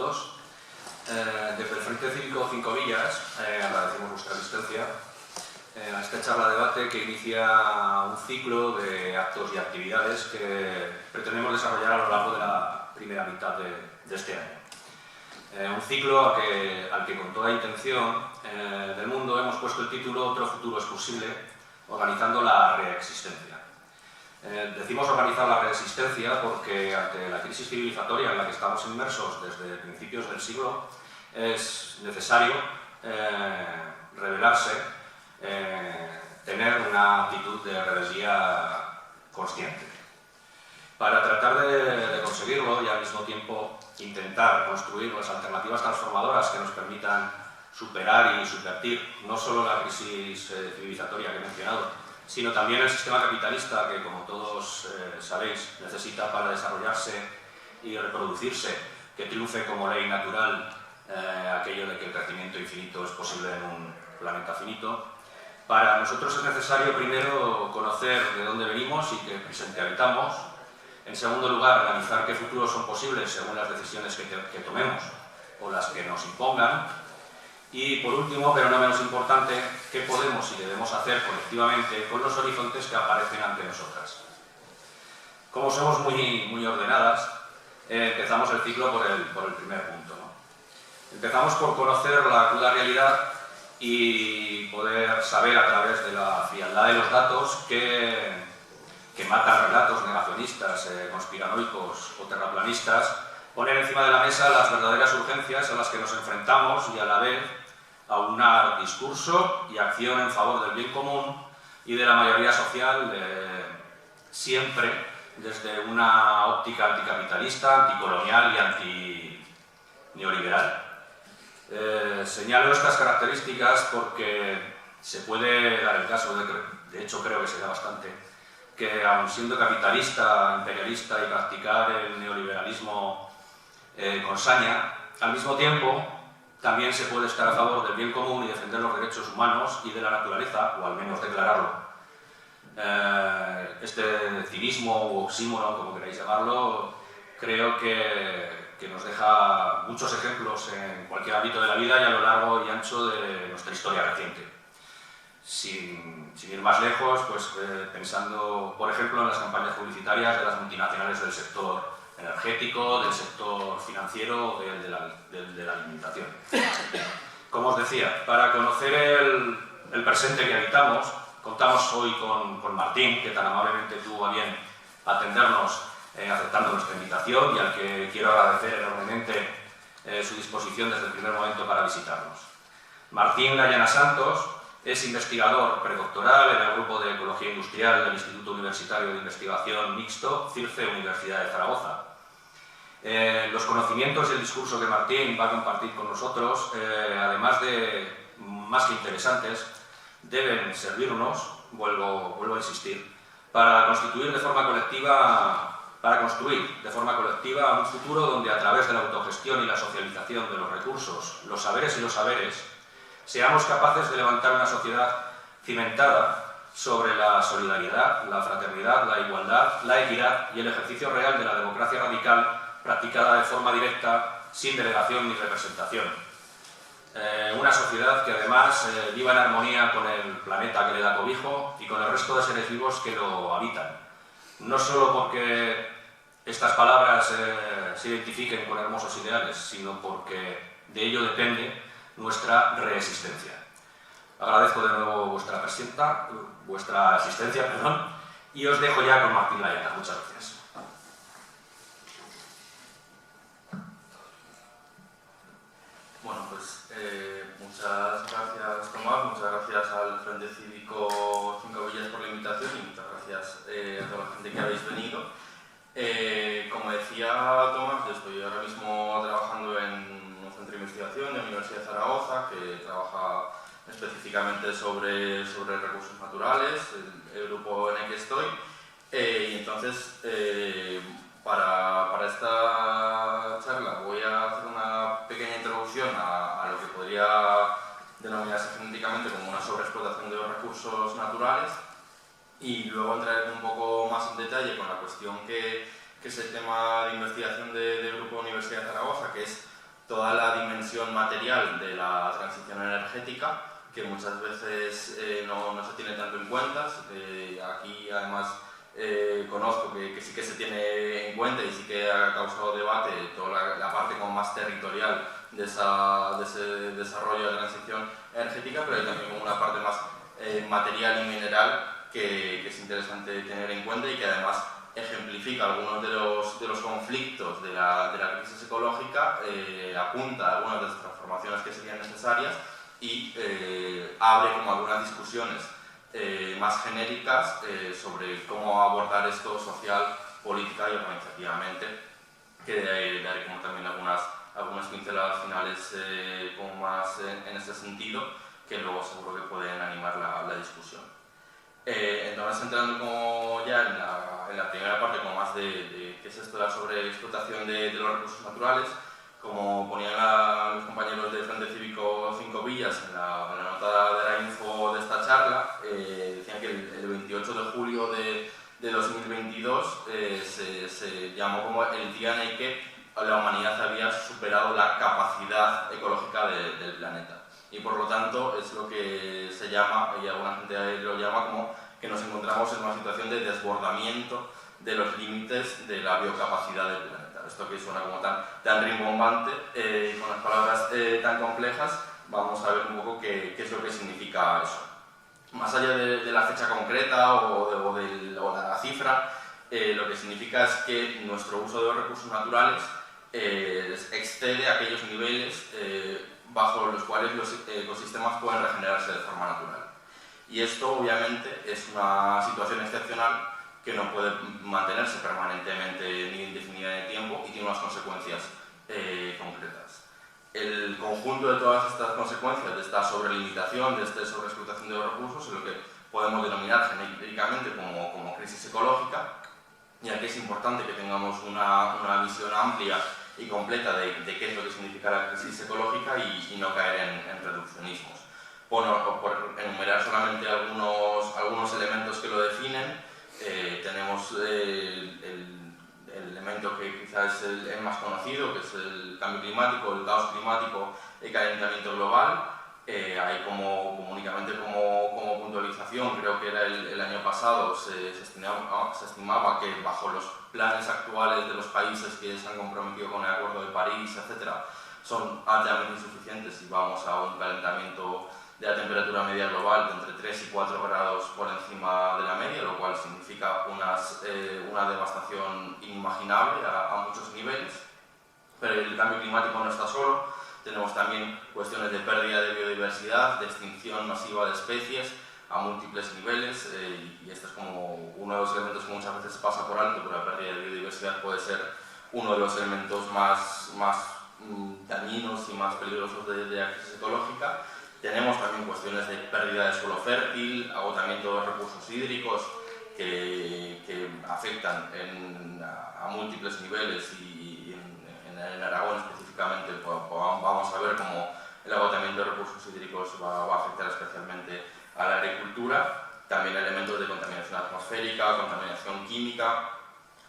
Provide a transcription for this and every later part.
todos. Desde el Frente Cívico Cinco Villas agradecemos vuestra asistencia a esta charla-debate que inicia un ciclo de actos y actividades que pretendemos desarrollar a lo largo de la primera mitad de este año. Un ciclo al que con toda intención del mundo hemos puesto el título Otro futuro es posible, organizando la reexistencia. Decimos organizar la reexistencia porque ante la crisis civilizatoria en la que estamos inmersos desde principios del siglo es necesario rebelarse, tener una actitud de rebeldía consciente. Para tratar de conseguirlo y al mismo tiempo intentar construir las alternativas transformadoras que nos permitan superar y subvertir no solo la crisis civilizatoria que he mencionado, sino también el sistema capitalista que, como todos sabéis, necesita para desarrollarse y reproducirse, que triunfe como ley natural aquello de que el crecimiento infinito es posible en un planeta finito. Para nosotros es necesario primero conocer de dónde venimos y qué presente habitamos. En segundo lugar, analizar qué futuros son posibles según las decisiones que tomemos o las que nos impongan. Y por último, pero no menos importante, qué podemos y debemos hacer colectivamente con los horizontes que aparecen ante nosotras. Como somos muy ordenadas, empezamos el ciclo por el primer punto, ¿no? Empezamos por conocer la cruda realidad y poder saber a través de la frialdad de los datos que matan relatos negacionistas, conspiranoicos o terraplanistas, poner encima de la mesa las verdaderas urgencias a las que nos enfrentamos y a la vez aunar discurso y acción en favor del bien común y de la mayoría social, siempre desde una óptica anticapitalista, anticolonial y antineoliberal. Señalo estas características porque se puede dar el caso, de hecho creo que se da bastante, que aun siendo capitalista, imperialista y practicar el neoliberalismo con saña, al mismo tiempo también se puede estar a favor del bien común y defender los derechos humanos y de la naturaleza, o al menos declararlo. Este cinismo u oxímoron, como queráis llamarlo, creo que nos deja muchos ejemplos en cualquier ámbito de la vida y a lo largo y ancho de nuestra historia reciente. Sin ir más lejos, pues pensando, por ejemplo, en las campañas publicitarias de las multinacionales del sector energético, del sector financiero o del de la alimentación. Como os decía, para conocer el presente que habitamos, contamos hoy con Martín, que tan amablemente tuvo a bien atendernos aceptando nuestra invitación y al que quiero agradecer enormemente su disposición desde el primer momento para visitarnos. Martín Layana Santos es investigador predoctoral en el Grupo de Ecología Industrial del Instituto Universitario de Investigación Mixto, CIRCE, Universidad de Zaragoza. Los conocimientos y el discurso que Martín va a compartir con nosotros, además de más que interesantes, deben servirnos, vuelvo a insistir, para construir de forma colectiva un futuro donde a través de la autogestión y la socialización de los recursos, los saberes y los saberes, seamos capaces de levantar una sociedad cimentada sobre la solidaridad, la fraternidad, la igualdad, la equidad y el ejercicio real de la democracia radical practicada de forma directa, sin delegación ni representación. Una sociedad que además viva en armonía con el planeta que le da cobijo y con el resto de seres vivos que lo habitan. No solo porque estas palabras se identifiquen con hermosos ideales, sino porque de ello depende nuestra reexistencia. Agradezco de nuevo vuestra asistencia, y os dejo ya con Martín Layana. Muchas gracias. Bueno, pues muchas gracias, Tomás, muchas gracias al Frente Cívico Cinco Villas por la invitación y muchas gracias a toda la gente que habéis venido. Como decía Tomás, yo estoy ahora mismo trabajando en un centro de investigación de la Universidad de Zaragoza que trabaja específicamente sobre recursos naturales, el grupo en el que estoy. Y entonces, para esta charla voy a hacer una pequeña introducción a lo que podría denominarse genéticamente como una sobreexplotación de los recursos naturales y luego entraré un poco más en detalle con la cuestión que es el tema de investigación del Grupo Universidad de Zaragoza, que es toda la dimensión material de la transición energética, que muchas veces no se tiene tanto en cuenta. Aquí además conozco que sí que se tiene en cuenta y sí que ha causado debate toda la parte como más territorial de ese desarrollo de transición energética, pero hay también como una parte más material y mineral que es interesante tener en cuenta y que además ejemplifica algunos de los conflictos de la crisis ecológica, apunta a algunas de las transformaciones que serían necesarias y abre como algunas discusiones más genéricas sobre cómo abordar esto social, política y organizativamente, que daré como también algunas pinceladas finales como más en ese sentido, que luego seguro que pueden animar la discusión. Entonces, entrando como ya en la primera parte, como más de qué es esto de la sobreexplotación de los recursos naturales, como ponían los compañeros del Frente Cívico Cinco Villas en la nota de la info de esta charla, decían que el 28 de julio de 2022 se llamó como el día en el que la humanidad había superado la capacidad ecológica del planeta. Y por lo tanto es lo que se llama, y alguna gente lo llama como que nos encontramos en una situación de desbordamiento de los límites de la biocapacidad del planeta. Esto que suena como tan rimbombante y con las palabras tan complejas, vamos a ver un poco qué es lo que significa eso. Más allá de la fecha concreta o de la cifra, lo que significa es que nuestro uso de los recursos naturales excede aquellos niveles bajo los cuales los ecosistemas pueden regenerarse de forma natural. Y esto obviamente es una situación excepcional que no puede mantenerse permanentemente ni indefinida en el tiempo y tiene unas consecuencias concretas. El conjunto de todas estas consecuencias, de esta sobrelimitación, de esta sobreexplotación de los recursos, es lo que podemos denominar genéricamente como crisis ecológica, ya que es importante que tengamos una visión amplia y completa de qué es lo que significa la crisis ecológica y no caer en reduccionismos. Por enumerar solamente algunos elementos que lo definen, tenemos el elemento que quizás es el más conocido, que es el cambio climático, el caos climático, el calentamiento global. Hay únicamente como puntualización, creo que era el año pasado, se estimaba que bajo los planes actuales de los países que se han comprometido con el Acuerdo de París, etc., son altamente insuficientes y vamos a un calentamiento de la temperatura media global de entre 3 y 4 grados por encima de la media, lo cual significa una devastación inimaginable a muchos niveles. Pero el cambio climático no está solo. Tenemos también cuestiones de pérdida de biodiversidad, de extinción masiva de especies a múltiples niveles, y este es como uno de los elementos que muchas veces pasa por alto, pero la pérdida de biodiversidad puede ser uno de los elementos más dañinos y más peligrosos de la crisis ecológica. Tenemos también cuestiones de pérdida de suelo fértil, agotamiento de los recursos hídricos que afectan a múltiples niveles y en Aragón específicamente vamos a ver cómo el agotamiento de recursos hídricos va a afectar especialmente a la agricultura. También elementos de contaminación atmosférica, contaminación química,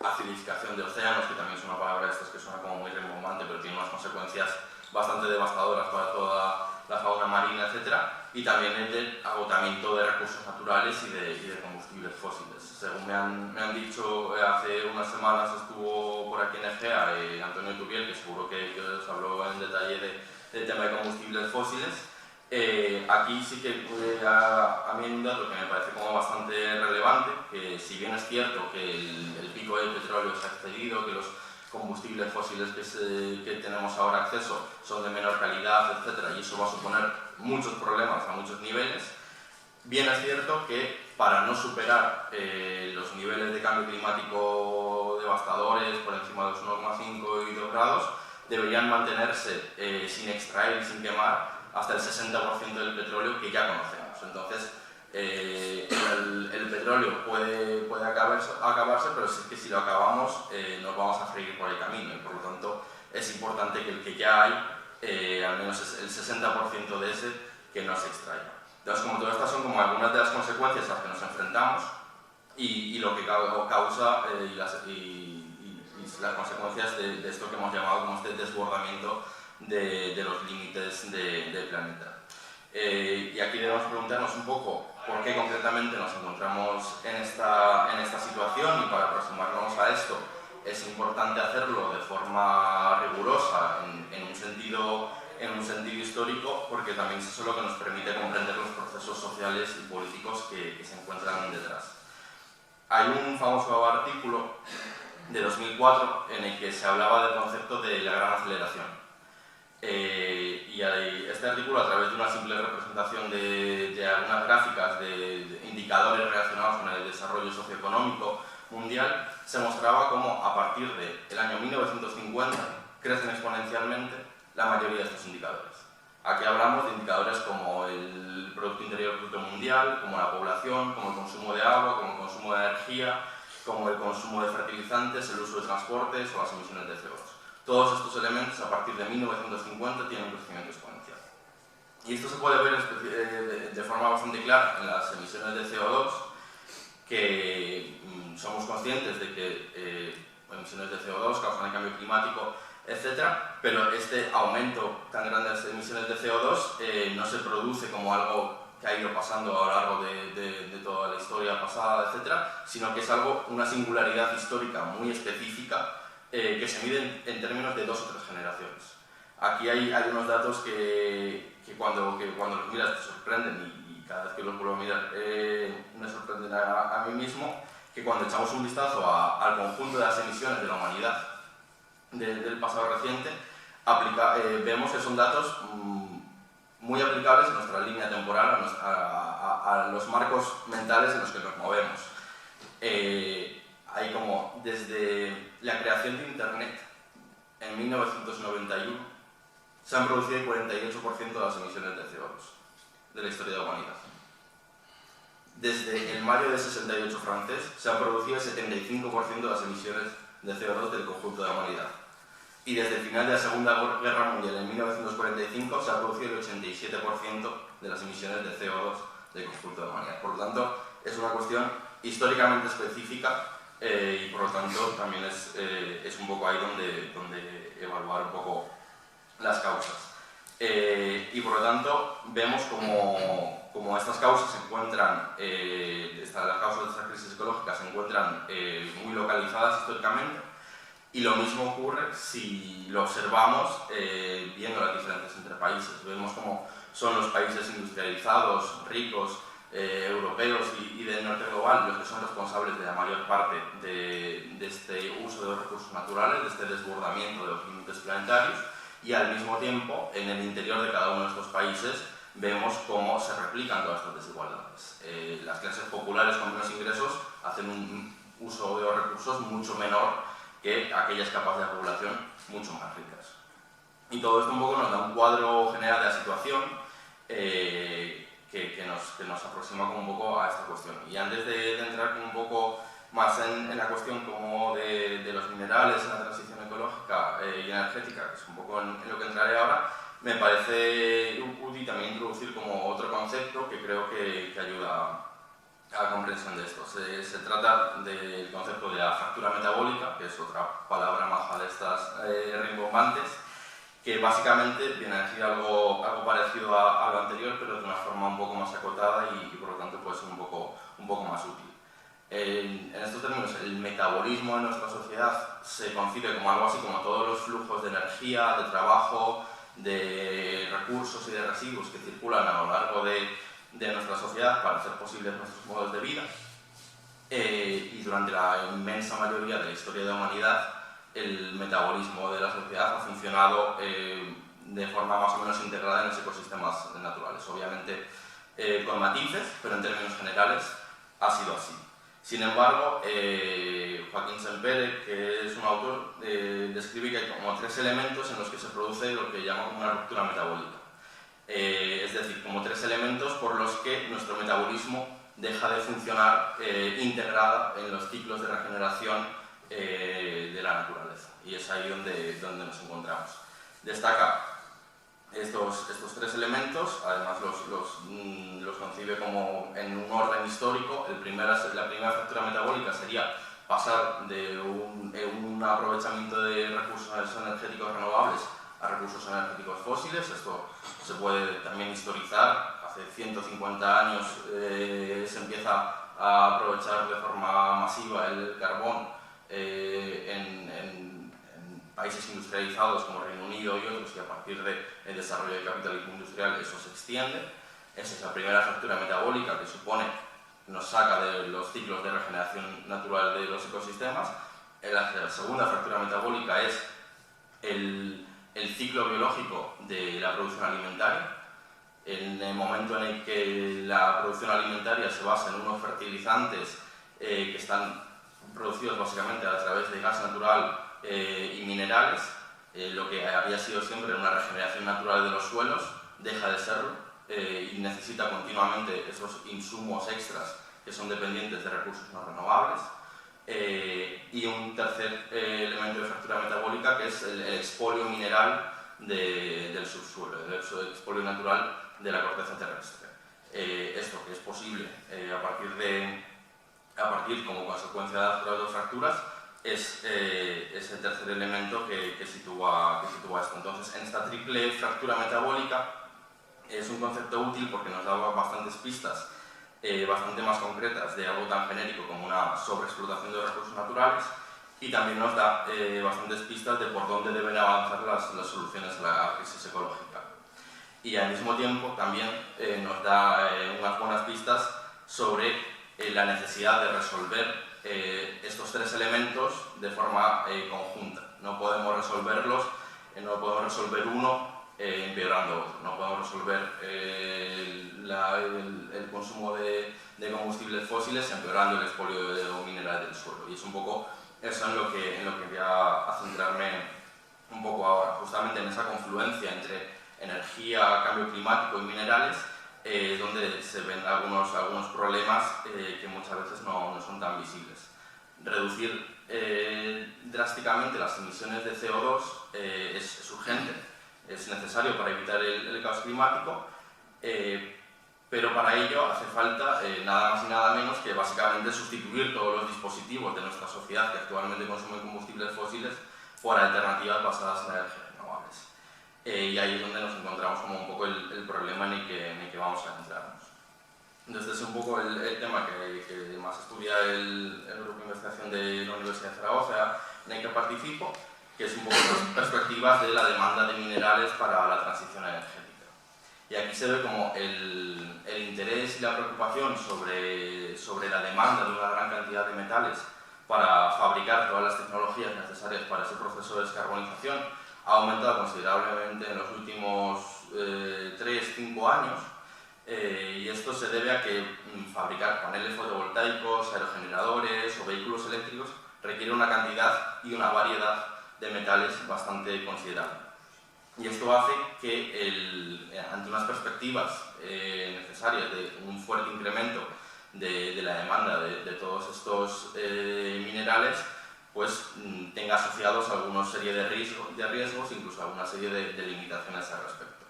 acidificación de océanos, que también es una palabra de estas que suena como muy rimbombante, pero tiene unas consecuencias bastante devastadoras para toda la fauna marina, etc. Y también el de agotamiento de recursos naturales y de combustibles fósiles. Según me han dicho, hace unas semanas estuvo por aquí en Egea Antonio Tubiel, que seguro que os habló en detalle del tema de combustibles fósiles. Aquí sí que a mí hay un dato que me parece como bastante relevante, que si bien es cierto que el pico del petróleo se ha excedido, que los combustibles fósiles que tenemos ahora acceso son de menor calidad, etc., y eso va a suponer muchos problemas a muchos niveles, bien es cierto que para no superar los niveles de cambio climático devastadores por encima de los 1,5 y 2 grados, deberían mantenerse sin extraer y sin quemar hasta el 60% del petróleo que ya conocemos. Entonces, el petróleo puede acabarse, pero es que si lo acabamos nos vamos a freír por el camino, y por lo tanto es importante que el que ya hay, al menos es el 60% de ese, que no se extraiga. Entonces, como todas estas son como algunas de las consecuencias a las que nos enfrentamos y lo que causa y las consecuencias de esto que hemos llamado como este desbordamiento de los límites del planeta. Y aquí debemos preguntarnos un poco por qué concretamente nos encontramos en esta situación, y para aproximarnos a esto es importante hacerlo de forma rigurosa en un sentido histórico, porque también es eso lo que nos permite comprender los procesos sociales y políticos que se encuentran detrás. Hay un famoso artículo de 2004 en el que se hablaba del concepto de la gran aceleración. Y este artículo, a través de una simple representación de algunas gráficas de indicadores relacionados con el desarrollo socioeconómico mundial, se mostraba cómo a partir del año 1950 crecen exponencialmente la mayoría de estos indicadores. Aquí hablamos de indicadores como el Producto Interior Bruto Mundial, como la población, como el consumo de agua, como el consumo de energía, como el consumo de fertilizantes, el uso de transportes o las emisiones de CO2. Todos estos elementos, a partir de 1950, tienen un crecimiento exponencial. Y esto se puede ver de forma bastante clara en las emisiones de CO2, que somos conscientes de que emisiones de CO2 causan el cambio climático, etc. Pero este aumento tan grande de las emisiones de CO2 no se produce como algo que ha ido pasando a lo largo de toda la historia pasada, etc., sino que es una singularidad histórica muy específica que se mide en términos de 2 o 3 generaciones. Aquí hay unos datos que cuando los miras te sorprenden, y cada vez que los vuelvo a mirar me sorprenden a mí mismo, que cuando echamos un vistazo al conjunto de las emisiones de la humanidad del pasado reciente, vemos que son datos muy aplicables a nuestra línea temporal, a los marcos mentales en los que nos movemos. Hay como desde la creación de Internet en 1991 se han producido el 48% de las emisiones de CO2 de la historia de la humanidad. Desde el mayo del 68 francés se han producido el 75% de las emisiones de CO2 del conjunto de la humanidad. Y desde el final de la Segunda Guerra Mundial, en 1945, se ha producido el 87% de las emisiones de CO2 del conjunto de la humanidad. Por lo tanto, es una cuestión históricamente específica y por lo tanto también es un poco ahí donde evaluar un poco las causas. Y por lo tanto, vemos como estas causas se encuentran, las causas de estas crisis ecológicas se encuentran muy localizadas históricamente. Y lo mismo ocurre si lo observamos viendo las diferencias entre países. Vemos cómo son los países industrializados, ricos, europeos y del norte global los que son responsables de la mayor parte de este uso de los recursos naturales, de este desbordamiento de los límites planetarios, y al mismo tiempo, en el interior de cada uno de estos países, vemos cómo se replican todas estas desigualdades. Las clases populares con menos ingresos hacen un uso de los recursos mucho menor que aquellas capas de la población mucho más ricas. Y todo esto un poco nos da un cuadro general de la situación que nos aproxima como un poco a esta cuestión. Y antes de entrar un poco más en la cuestión como de los minerales, en la transición ecológica y energética, que es un poco en lo que entraré ahora, me parece útil también introducir como otro concepto que creo que ayuda a la comprensión de esto. Se trata del concepto de la fractura metabólica, que es otra palabra maja de estas rimbombantes, que básicamente viene a decir algo parecido a lo anterior, pero de una forma un poco más acotada y por lo tanto puede ser un poco más útil. En estos términos, el metabolismo de nuestra sociedad se concibe como algo así como todos los flujos de energía, de trabajo, de recursos y de residuos que circulan a lo largo de nuestra sociedad para hacer posibles nuestros modos de vida. Y durante la inmensa mayoría de la historia de la humanidad, el metabolismo de la sociedad ha funcionado de forma más o menos integrada en los ecosistemas naturales. Obviamente con matices, pero en términos generales ha sido así. Sin embargo, Joaquín Sempere, que es un autor, describe que hay como 3 elementos en los que se produce lo que llama como una ruptura metabólica. Es decir, como 3 elementos por los que nuestro metabolismo deja de funcionar integrada en los ciclos de regeneración de la naturaleza. Y es ahí donde nos encontramos. Destaca estos 3 elementos, además los concibe como en un orden histórico. La primera fractura metabólica sería pasar de un aprovechamiento de recursos energéticos renovables a recursos energéticos fósiles. Esto se puede también historizar. Hace 150 años se empieza a aprovechar de forma masiva el carbón en países industrializados como Reino Unido y otros, y a partir del desarrollo del capitalismo industrial eso se extiende. Esa es la primera fractura metabólica que nos saca de los ciclos de regeneración natural de los ecosistemas. La segunda fractura metabólica es el ciclo biológico de la producción alimentaria. En el momento en el que la producción alimentaria se basa en unos fertilizantes que están producidos básicamente a través de gas natural y minerales, lo que había sido siempre una regeneración natural de los suelos deja de serlo y necesita continuamente esos insumos extras que son dependientes de recursos no renovables. Y un tercer elemento de fractura metabólica, que es el expolio mineral del subsuelo, el expolio natural de la corteza terrestre. Esto que es posible a partir como consecuencia de las dos fracturas es el tercer elemento que sitúa esto. Entonces, en esta triple fractura metabólica es un concepto útil porque nos da bastantes pistas bastante más concretas de algo tan genérico como una sobreexplotación de recursos naturales, y también nos da bastantes pistas de por dónde deben avanzar las soluciones a la crisis ecológica. Y al mismo tiempo también nos da unas buenas pistas sobre la necesidad de resolver estos tres elementos de forma conjunta. No podemos resolverlos, no podemos resolver uno empeorando otro. No podemos resolver el consumo de combustibles fósiles empeorando el expolio mineral del suelo. Y es un poco eso en lo que voy a centrarme un poco ahora, justamente en esa confluencia entre energía, cambio climático y minerales, donde se ven algunos problemas que muchas veces no son tan visibles. Reducir drásticamente las emisiones de CO2 es urgente, es necesario para evitar el caos climático, pero para ello hace falta nada más y nada menos que básicamente sustituir todos los dispositivos de nuestra sociedad que actualmente consumen combustibles fósiles por alternativas basadas en energías renovables. Y ahí es donde nos encontramos como un poco el problema en el que vamos a centrarnos. Entonces, este es un poco el tema que más estudia el grupo de investigación de la Universidad de Zaragoza, en el que participo, que es un poco las perspectivas de la demanda de minerales para la transición energética. Y aquí se ve como el interés y la preocupación sobre la demanda de una gran cantidad de metales para fabricar todas las tecnologías necesarias para ese proceso de descarbonización ha aumentado considerablemente en los últimos 3-5 años, y esto se debe a que fabricar paneles fotovoltaicos, aerogeneradores o vehículos eléctricos requiere una cantidad y una variedad de metales bastante considerable. Y esto hace que, ante unas perspectivas necesarias de un fuerte incremento de la demanda de todos estos minerales, pues tenga asociados alguna serie de riesgos, incluso alguna serie de limitaciones al respecto.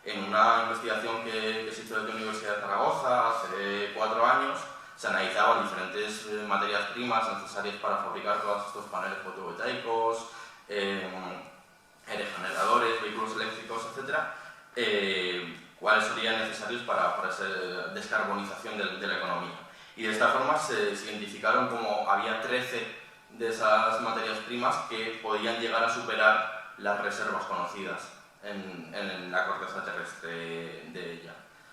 En una investigación que se hizo desde la Universidad de Zaragoza hace 4 años, se analizaban diferentes materias primas necesarias para fabricar todos estos paneles fotovoltaicos, aerogeneradores, vehículos eléctricos, etc., cuáles serían necesarios para esa descarbonización de la economía. Y de esta forma se identificaron como había 13 de esas materias primas que podían llegar a superar las reservas conocidas en la corteza terrestre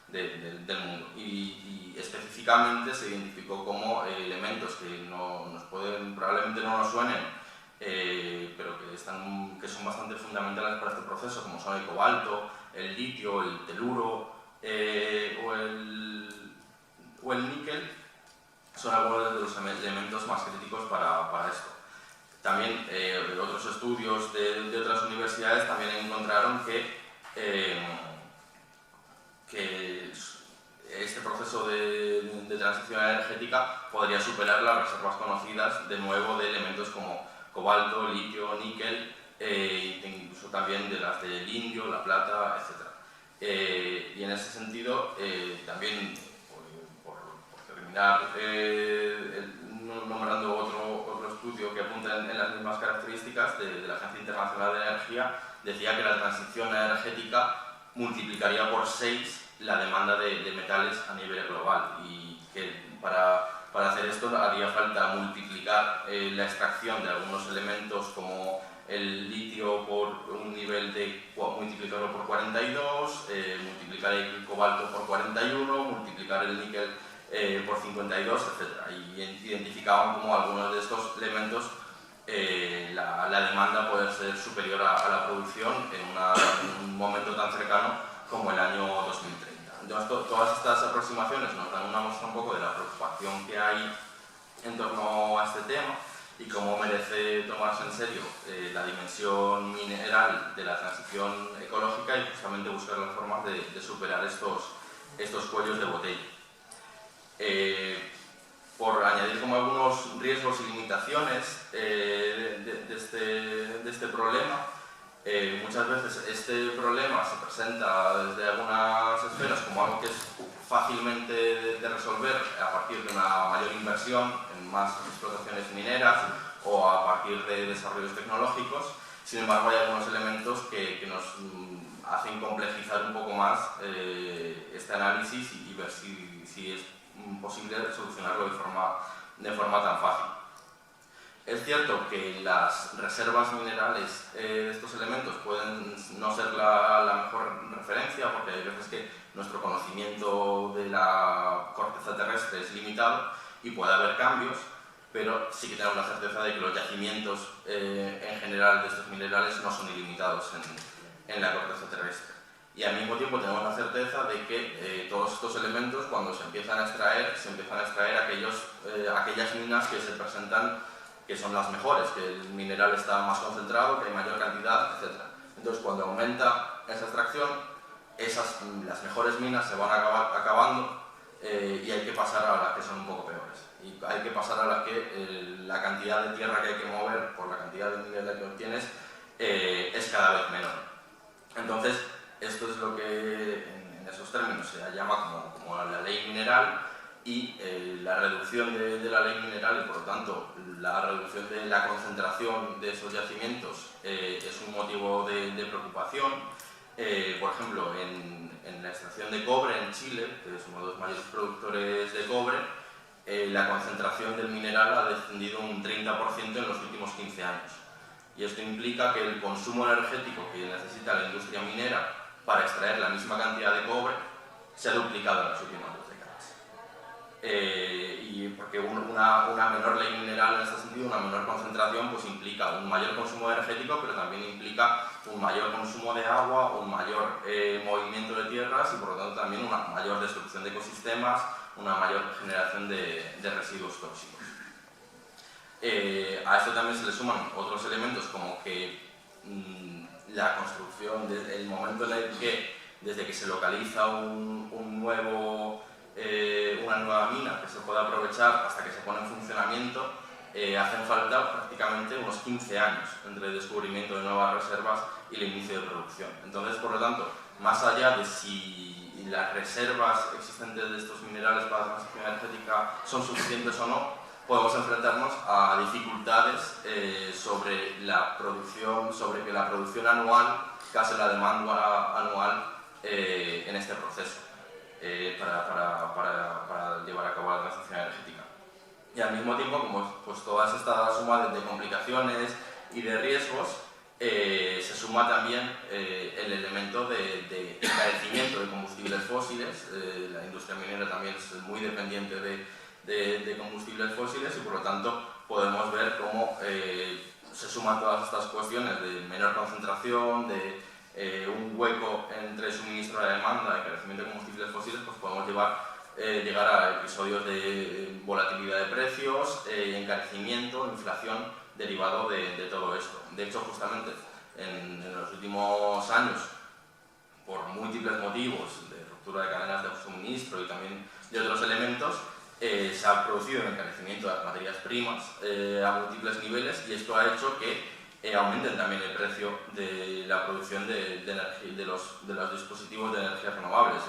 del mundo. Y específicamente se identificó como elementos que probablemente no nos suenen, pero que son bastante fundamentales para este proceso, como son el cobalto, el litio, el teluro o el níquel, son algunos de los elementos más críticos para esto. También otros estudios de otras universidades también encontraron que este proceso de transición energética podría superar las reservas conocidas de nuevo de elementos como cobalto, litio, níquel, incluso también de las del indio, la plata, etc. Y en ese sentido, también, por terminar, nombrando otro estudio que apunta en las mismas características de la Agencia Internacional de Energía, decía que la transición energética multiplicaría por 6 la demanda de metales a nivel global y que para hacer esto haría falta multiplicar la extracción de algunos elementos como el litio por un nivel de multiplicarlo por 42, multiplicar el cobalto por 41, multiplicar el níquel por 52, etc. Y identificaban como algunos de estos elementos la demanda puede ser superior a la producción en un momento tan cercano como el año 2030. Entonces, todas estas aproximaciones nos dan una muestra un poco de la preocupación que hay en torno a este tema y cómo merece tomarse en serio la dimensión mineral de la transición ecológica y justamente buscar las formas de superar estos cuellos de botella. Por añadir como algunos riesgos y limitaciones de este problema, muchas veces este problema se presenta desde algunas esferas como algo que es fácilmente de resolver a partir de una mayor inversión en más explotaciones mineras o a partir de desarrollos tecnológicos. Sin embargo, hay algunos elementos que nos hacen complejizar un poco más este análisis y ver si es posible solucionarlo de forma tan fácil. Es cierto que las reservas minerales de estos elementos pueden no ser la mejor referencia, porque hay veces que nuestro conocimiento de la corteza terrestre es limitado y puede haber cambios, pero sí que tenemos la certeza de que los yacimientos en general de estos minerales no son ilimitados en la corteza terrestre. Y al mismo tiempo tenemos la certeza de que todos estos elementos, cuando se empiezan a extraer aquellas minas que se presentan que son las mejores, que el mineral está más concentrado, que hay mayor cantidad, etc. Entonces, cuando aumenta esa extracción, las mejores minas se van acabando y hay que pasar a las que son un poco peores. Y hay que pasar a las que la cantidad de tierra que hay que mover por la cantidad de mineral que obtienes es cada vez menor. Entonces, esto es lo que en esos términos se llama como la ley mineral, y la reducción de la ley mineral y por lo tanto la reducción de la concentración de esos yacimientos es un motivo de preocupación. Por ejemplo, en la extracción de cobre en Chile, que es uno de los mayores productores de cobre, la concentración del mineral ha descendido un 30% en los últimos 15 años. Y esto implica que el consumo energético que necesita la industria minera para extraer la misma cantidad de cobre se ha duplicado en las últimas 2 décadas. Y porque una menor ley mineral en este sentido, una menor concentración, pues implica un mayor consumo energético, pero también implica un mayor consumo de agua, un mayor movimiento de tierras y por lo tanto también una mayor destrucción de ecosistemas, una mayor generación de residuos tóxicos. A esto también se le suman otros elementos como que la construcción, el momento en el que desde que se localiza una nueva mina que se pueda aprovechar hasta que se pone en funcionamiento, hacen falta prácticamente unos 15 años entre el descubrimiento de nuevas reservas y el inicio de producción. Entonces, por lo tanto, más allá de si las reservas existentes de estos minerales para la transición energética son suficientes o no, podemos enfrentarnos a dificultades sobre la producción, sobre que la producción anual case la demanda anual en este proceso para llevar a cabo la transición energética. Y al mismo tiempo, como pues, todas estas sumas de complicaciones y de riesgos, se suma también el elemento de encarecimiento de combustibles fósiles. La industria minera también es muy dependiente de combustibles fósiles y por lo tanto podemos ver cómo se suman todas estas cuestiones de menor concentración, de un hueco entre suministro y la demanda, encarecimiento de combustibles fósiles, pues podemos llegar a episodios de volatilidad de precios, encarecimiento, inflación derivado de todo esto. De hecho, justamente en los últimos años, por múltiples motivos de ruptura de cadenas de suministro y también de otros elementos, se ha producido un encarecimiento de las materias primas a múltiples niveles y esto ha hecho que aumenten también el precio de la producción de los dispositivos de energías renovables.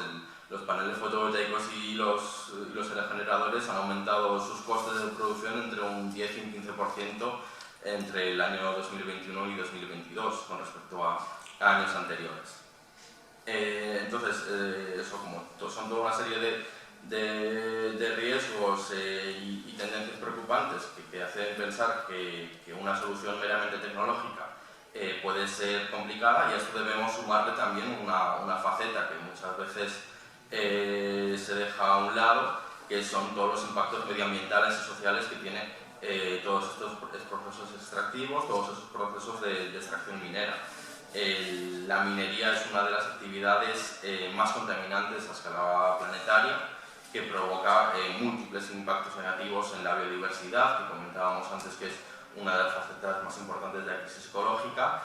Los paneles fotovoltaicos y los aerogeneradores han aumentado sus costes de producción entre un 10 y un 15% entre el año 2021 y 2022 con respecto años anteriores. Entonces, eso son toda una serie de riesgos y tendencias preocupantes que hacen pensar que una solución meramente tecnológica puede ser complicada, y a esto debemos sumarle también una faceta que muchas veces se deja a un lado, que son todos los impactos medioambientales y sociales que tiene todos estos procesos extractivos, todos esos procesos de extracción minera. La minería es una de las actividades más contaminantes a escala planetaria, que provoca múltiples impactos negativos en la biodiversidad, que comentábamos antes que es una de las facetas más importantes de la crisis ecológica,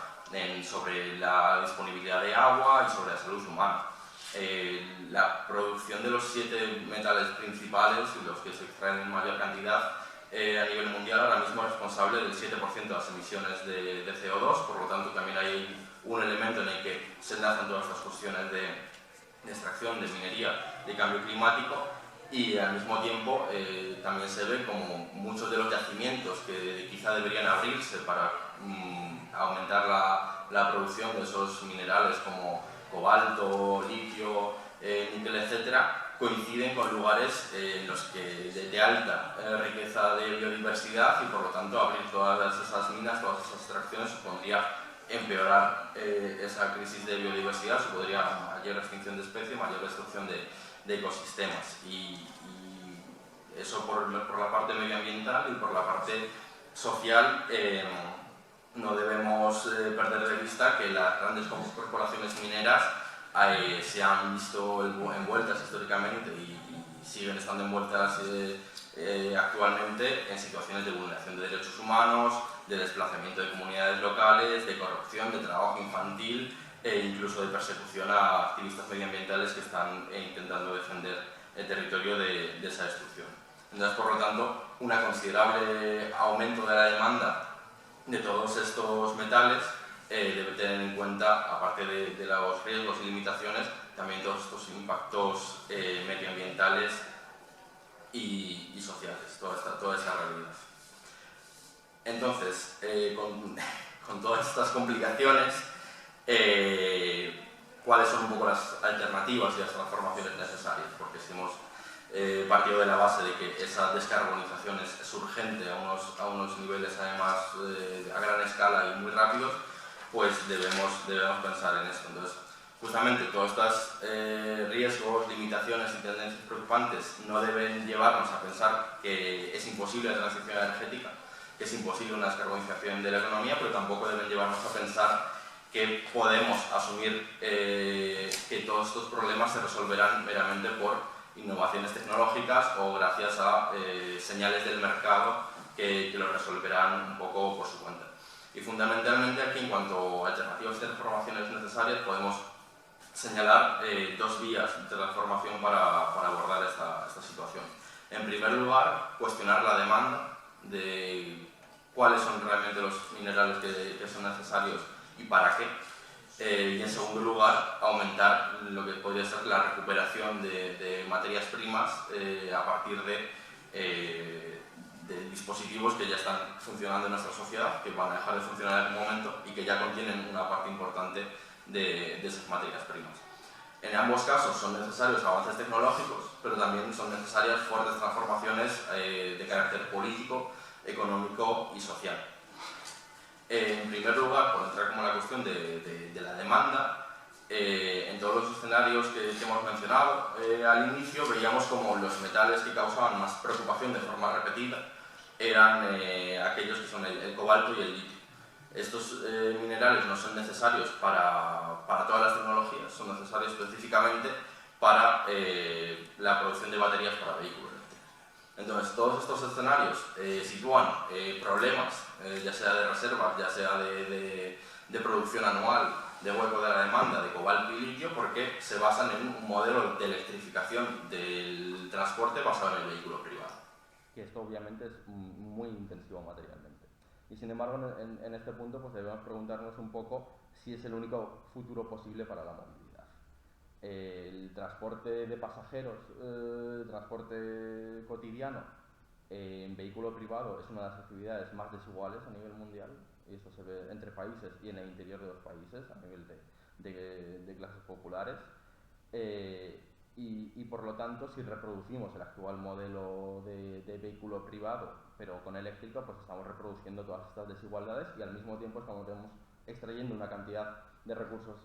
sobre la disponibilidad de agua y sobre la salud humana. La producción de los 7 metales principales, los que se extraen en mayor cantidad a nivel mundial, ahora mismo es responsable del 7% de las emisiones de CO2, por lo tanto también hay un elemento en el que se enlazan todas estas cuestiones de extracción, de minería, de cambio climático, y al mismo tiempo también se ve como muchos de los yacimientos que quizá deberían abrirse para aumentar la producción de esos minerales como cobalto, litio, níquel, etcétera, coinciden con lugares en los que de alta riqueza de biodiversidad, y por lo tanto abrir todas esas minas, todas esas extracciones supondría empeorar esa crisis de biodiversidad, supondría mayor extinción de especies, mayor destrucción de ecosistemas, y eso por la parte medioambiental. Y por la parte social, no debemos perder de vista que las grandes corporaciones mineras se han visto envueltas históricamente y siguen estando envueltas actualmente en situaciones de vulneración de derechos humanos, de desplazamiento de comunidades locales, de corrupción, de trabajo infantil e incluso de persecución a activistas medioambientales que están intentando defender el territorio de esa destrucción. Entonces, por lo tanto, un considerable aumento de la demanda de todos estos metales debe tener en cuenta, aparte de los riesgos y limitaciones, también todos estos impactos medioambientales y sociales, toda esa realidad. Entonces, con todas estas complicaciones, ¿cuáles son un poco las alternativas y las transformaciones necesarias? Porque si hemos partido de la base de que esa descarbonización es urgente a unos niveles además a gran escala y muy rápidos, pues debemos pensar en esto. Entonces, justamente todos estos riesgos, limitaciones y tendencias preocupantes no deben llevarnos a pensar que es imposible la transición energética, que es imposible una descarbonización de la economía, pero tampoco deben llevarnos a pensar que podemos asumir que todos estos problemas se resolverán meramente por innovaciones tecnológicas o gracias a señales del mercado que lo resolverán un poco por su cuenta. Y fundamentalmente aquí, en cuanto a alternativas de transformaciones necesarias, podemos señalar 2 vías de transformación para abordar esta situación. En primer lugar, cuestionar la demanda de cuáles son realmente los minerales que son necesarios y para qué. Y en segundo lugar, aumentar lo que podría ser la recuperación de materias primas a partir de dispositivos que ya están funcionando en nuestra sociedad, que van a dejar de funcionar en algún momento y que ya contienen una parte importante de esas materias primas. En ambos casos son necesarios avances tecnológicos, pero también son necesarias fuertes transformaciones de carácter político, económico y social. En primer lugar, por entrar como la cuestión de la demanda, en todos los escenarios que hemos mencionado al inicio, veíamos como los metales que causaban más preocupación de forma repetida eran aquellos que son el cobalto y el litio. Estos minerales no son necesarios para todas las tecnologías, son necesarios específicamente para la producción de baterías para vehículos. Entonces, todos estos escenarios sitúan problemas, ya sea de reservas, ya sea de producción anual, de hueco de la demanda de cobalto y litio, porque se basan en un modelo de electrificación del transporte basado en el vehículo privado. Que esto obviamente es muy intensivo materialmente. Y sin embargo, en este punto pues debemos preguntarnos un poco si es el único futuro posible para la movilidad. El transporte de pasajeros, transporte cotidiano en vehículo privado es una de las actividades más desiguales a nivel mundial. y esto se ve entre países y en el interior de los países a nivel de clases populares. Y por lo tanto, si reproducimos el actual modelo de vehículo privado, pero con eléctrico, pues estamos reproduciendo todas estas desigualdades y al mismo tiempo estamos extrayendo una cantidad de recursos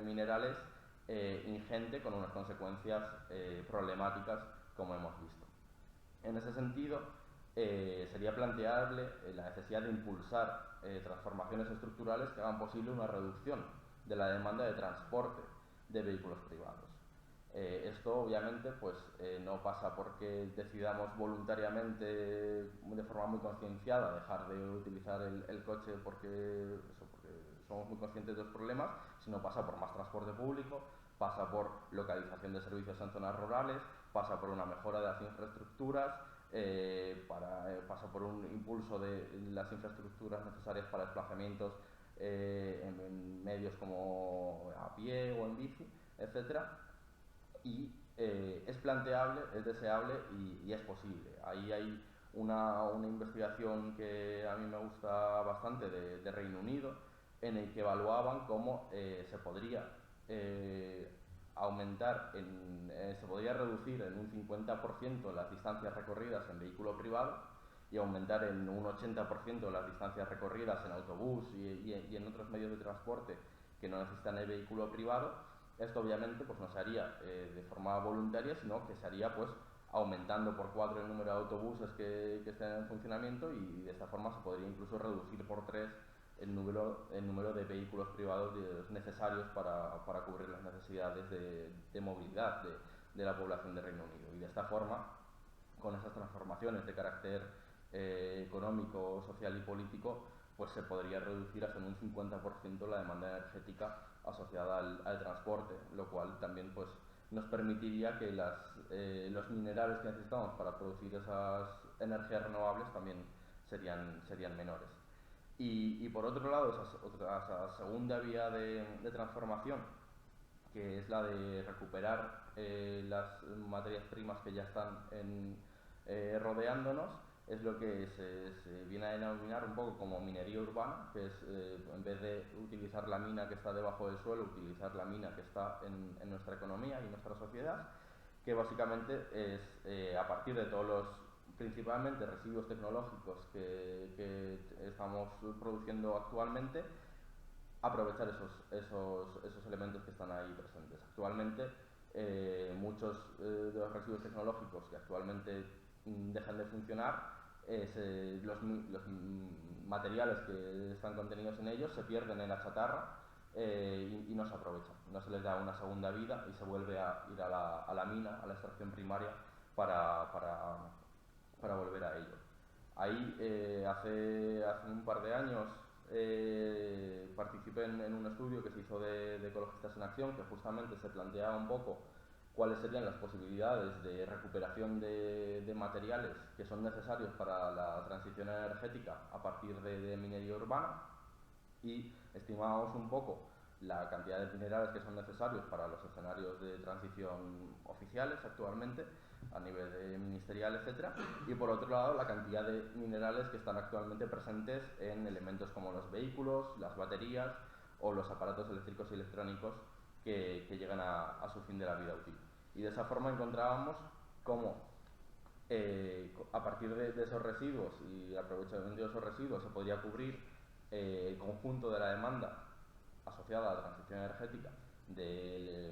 minerales ingente, con unas consecuencias problemáticas, como hemos visto. En ese sentido, sería planteable la necesidad de impulsar transformaciones estructurales que hagan posible una reducción de la demanda de transporte de vehículos privados. Esto obviamente pues, no pasa porque decidamos voluntariamente, de forma muy concienciada, dejar de utilizar el coche porque somos muy conscientes de los problemas, sino pasa por más transporte público, pasa por localización de servicios en zonas rurales, pasa por una mejora de las infraestructuras, pasa por un impulso de las infraestructuras necesarias para desplazamientos en medios como a pie o en bici, etcétera. Y es planteable, es deseable y es posible. Ahí hay una investigación que a mí me gusta bastante de Reino Unido, en el que evaluaban cómo se podría se podría reducir en un 50% las distancias recorridas en vehículo privado y aumentar en un 80% las distancias recorridas en autobús y en otros medios de transporte que no necesitan el vehículo privado. Esto obviamente pues, no se haría de forma voluntaria, sino que se haría pues, aumentando por 4 el número de autobuses que estén en funcionamiento, y de esta forma se podría incluso reducir por 3 el número de vehículos privados necesarios para cubrir las necesidades de movilidad de la población de Reino Unido. Y de esta forma, con esas transformaciones de carácter económico, social y político, pues se podría reducir hasta en un 50% la demanda energética asociada al transporte, lo cual también pues, nos permitiría que los minerales que necesitamos para producir esas energías renovables también serían menores. Y por otro lado, esa segunda vía de transformación, que es la de recuperar las materias primas que ya están rodeándonos, es lo que se viene a denominar un poco como minería urbana, que es en vez de utilizar la mina que está debajo del suelo, utilizar la mina que está en nuestra economía y en nuestra sociedad, que básicamente es a partir de todos los principalmente residuos tecnológicos que estamos produciendo actualmente, aprovechar esos elementos que están ahí presentes. Actualmente muchos de los residuos tecnológicos que actualmente dejan de funcionar, los materiales que están contenidos en ellos se pierden en la chatarra y no se aprovechan, no se les da una segunda vida y se vuelve a ir a la mina, a la extracción primaria para volver a ello. Ahí hace un par de años participé en un estudio que se hizo de Ecologistas en Acción, que justamente se planteaba un poco cuáles serían las posibilidades de recuperación de materiales que son necesarios para la transición energética a partir de minería urbana, y estimábamos un poco la cantidad de minerales que son necesarios para los escenarios de transición oficiales actualmente, a nivel ministerial, etc. Y por otro lado, la cantidad de minerales que están actualmente presentes en elementos como los vehículos, las baterías o los aparatos eléctricos y electrónicos que llegan a su fin de la vida útil. Y de esa forma encontrábamos cómo a partir de esos residuos y el aprovechamiento de esos residuos se podría cubrir el conjunto de la demanda asociada a la transición energética de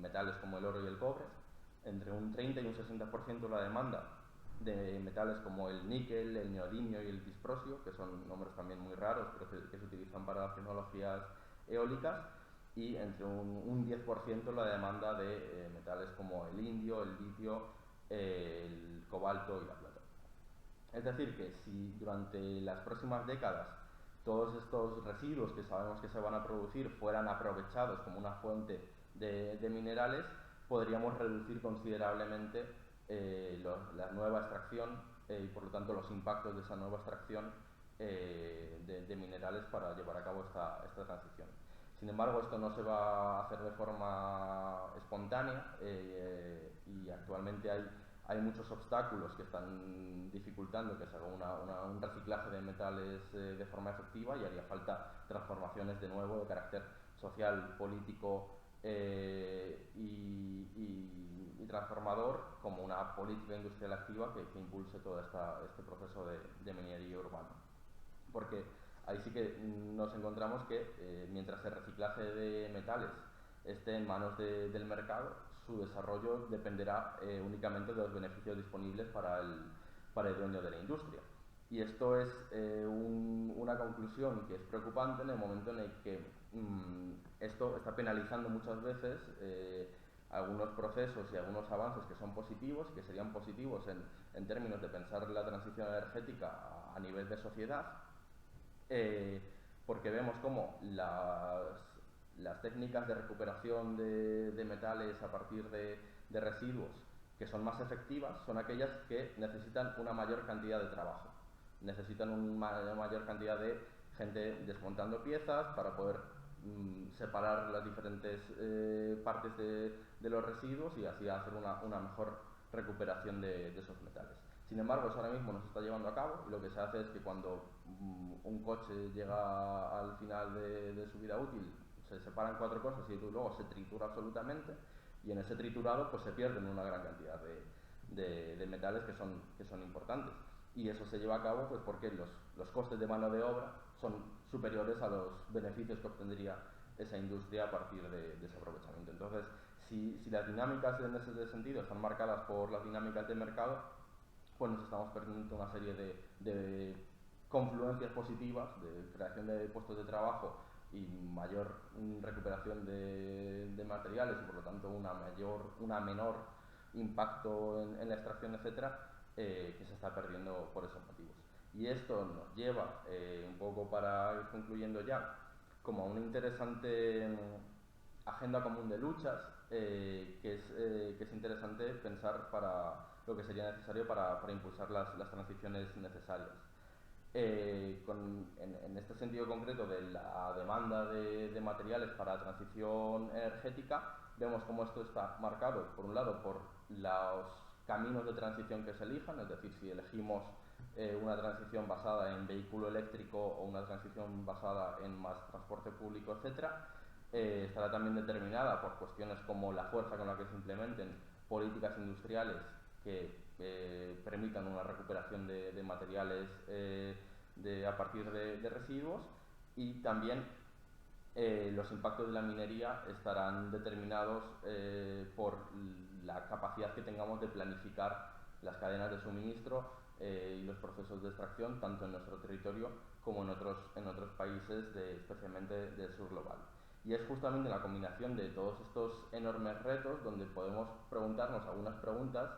metales como el oro y el cobre, entre un 30 y un 60% la demanda de metales como el níquel, el neodimio y el disprosio, que son nombres también muy raros, pero que se utilizan para las tecnologías eólicas, y entre un 10% la demanda de metales como el indio, el litio, el cobalto y la plata. Es decir, que si durante las próximas décadas todos estos residuos que sabemos que se van a producir fueran aprovechados como una fuente de minerales, podríamos reducir considerablemente la nueva extracción y por lo tanto los impactos de esa nueva extracción de minerales para llevar a cabo esta transición. Sin embargo, esto no se va a hacer de forma espontánea y actualmente hay hay muchos obstáculos que están dificultando que se haga un reciclaje de metales de forma efectiva, y haría falta transformaciones de nuevo de carácter social, político y transformador, como una política industrial activa que impulse todo este proceso de minería urbana. Porque ahí sí que nos encontramos que mientras el reciclaje de metales esté en manos del mercado, su desarrollo dependerá únicamente de los beneficios disponibles para el dueño de la industria. Y esto es una conclusión que es preocupante en el momento en el que esto está penalizando muchas veces algunos procesos y algunos avances que son positivos, que serían positivos en términos de pensar la transición energética a nivel de sociedad, porque vemos cómo las técnicas de recuperación de metales a partir de residuos que son más efectivas son aquellas que necesitan una mayor cantidad de trabajo, necesitan una mayor cantidad de gente desmontando piezas para poder separar las diferentes partes de los residuos y así hacer una mejor recuperación de esos metales. Sin embargo, eso ahora mismo no se está llevando a cabo, y lo que se hace es que cuando un coche llega al final de su vida útil, se separan 4 cosas y luego se tritura absolutamente, y en ese triturado pues se pierden una gran cantidad de metales que son importantes. Y eso se lleva a cabo pues porque los costes de mano de obra son superiores a los beneficios que obtendría esa industria a partir de ese aprovechamiento. Entonces, si las dinámicas en ese sentido están marcadas por las dinámicas de mercado, pues nos estamos perdiendo una serie de confluencias positivas, de creación de puestos de trabajo y mayor recuperación de materiales, y por lo tanto una menor impacto en la extracción, etcétera, que se está perdiendo por esos motivos. Y esto nos lleva, un poco para ir concluyendo ya, como a una interesante agenda común de luchas que es interesante pensar para lo que sería necesario para impulsar las transiciones necesarias. En este sentido concreto de la demanda de materiales para la transición energética, vemos cómo esto está marcado, por un lado, por los caminos de transición que se elijan, es decir, si elegimos una transición basada en vehículo eléctrico o una transición basada en más transporte público, etcétera, estará también determinada por cuestiones como la fuerza con la que se implementen políticas industriales que permitan una recuperación de materiales a partir de residuos, y también los impactos de la minería estarán determinados por la capacidad que tengamos de planificar las cadenas de suministro y los procesos de extracción, tanto en nuestro territorio como en otros países, especialmente del sur global. Y es justamente la combinación de todos estos enormes retos donde podemos preguntarnos algunas preguntas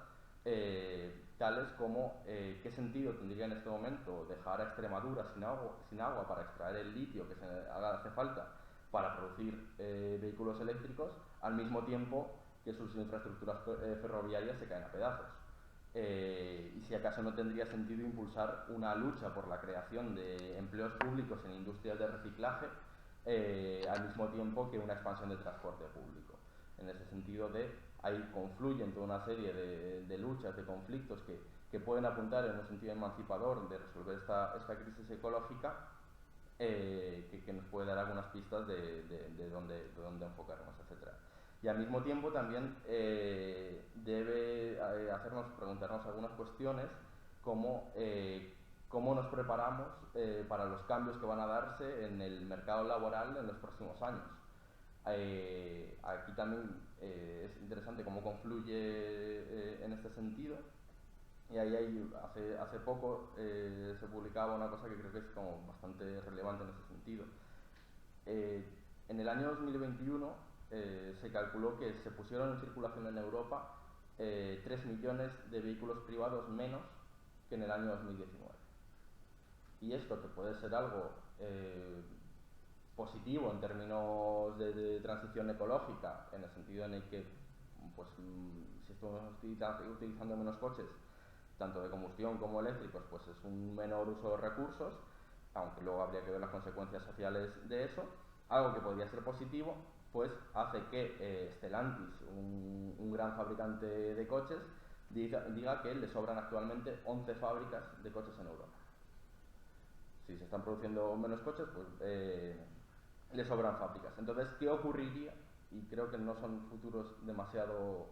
tales como ¿qué sentido tendría en este momento dejar a Extremadura sin agua para extraer el litio que hace falta para producir vehículos eléctricos, al mismo tiempo que sus infraestructuras ferroviarias se caen a pedazos? Y si acaso no tendría sentido impulsar una lucha por la creación de empleos públicos en industrias de reciclaje al mismo tiempo que una expansión de transporte público. En ese sentido, ahí confluyen toda una serie de luchas, de conflictos que pueden apuntar en un sentido emancipador de resolver esta crisis ecológica, que nos puede dar algunas pistas de dónde enfocarnos, etc. Y al mismo tiempo también debe preguntarnos algunas cuestiones como cómo nos preparamos para los cambios que van a darse en el mercado laboral en los próximos años. Aquí también es interesante cómo confluye en este sentido, y ahí hace poco se publicaba una cosa que creo que es como bastante relevante en ese sentido. En el año 2021 se calculó que se pusieron en circulación en Europa 3 millones de vehículos privados menos que en el año 2019. Y esto, que puede ser algo positivo en términos de transición ecológica, en el sentido en el que pues, si estamos utilizando menos coches, tanto de combustión como eléctricos, pues es un menor uso de recursos, aunque luego habría que ver las consecuencias sociales de eso. Algo que podría ser positivo, pues hace que Stellantis, un gran fabricante de coches, diga que le sobran actualmente 11 fábricas de coches en Europa. Si se están produciendo menos coches, pues le sobran fábricas. Entonces, ¿qué ocurriría? Y creo que no son futuros demasiado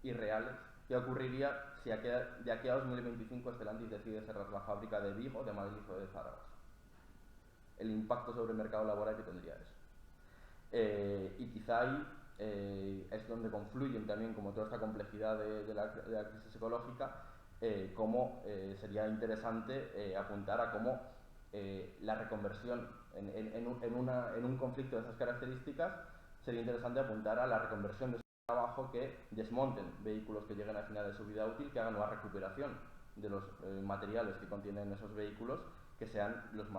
irreales. ¿Qué ocurriría si de aquí a 2025 Stellantis decide cerrar la fábrica de Vigo, de Madrid o de Zaragoza? El impacto sobre el mercado laboral que tendría eso. Y quizá ahí es donde confluyen también, como toda esta complejidad de la crisis ecológica, cómo sería interesante apuntar a cómo la reconversión en un conflicto de esas características, sería interesante apuntar a la reconversión de trabajo que desmonten vehículos que lleguen al final de su vida útil, que hagan una recuperación de los materiales que contienen esos vehículos, que sean los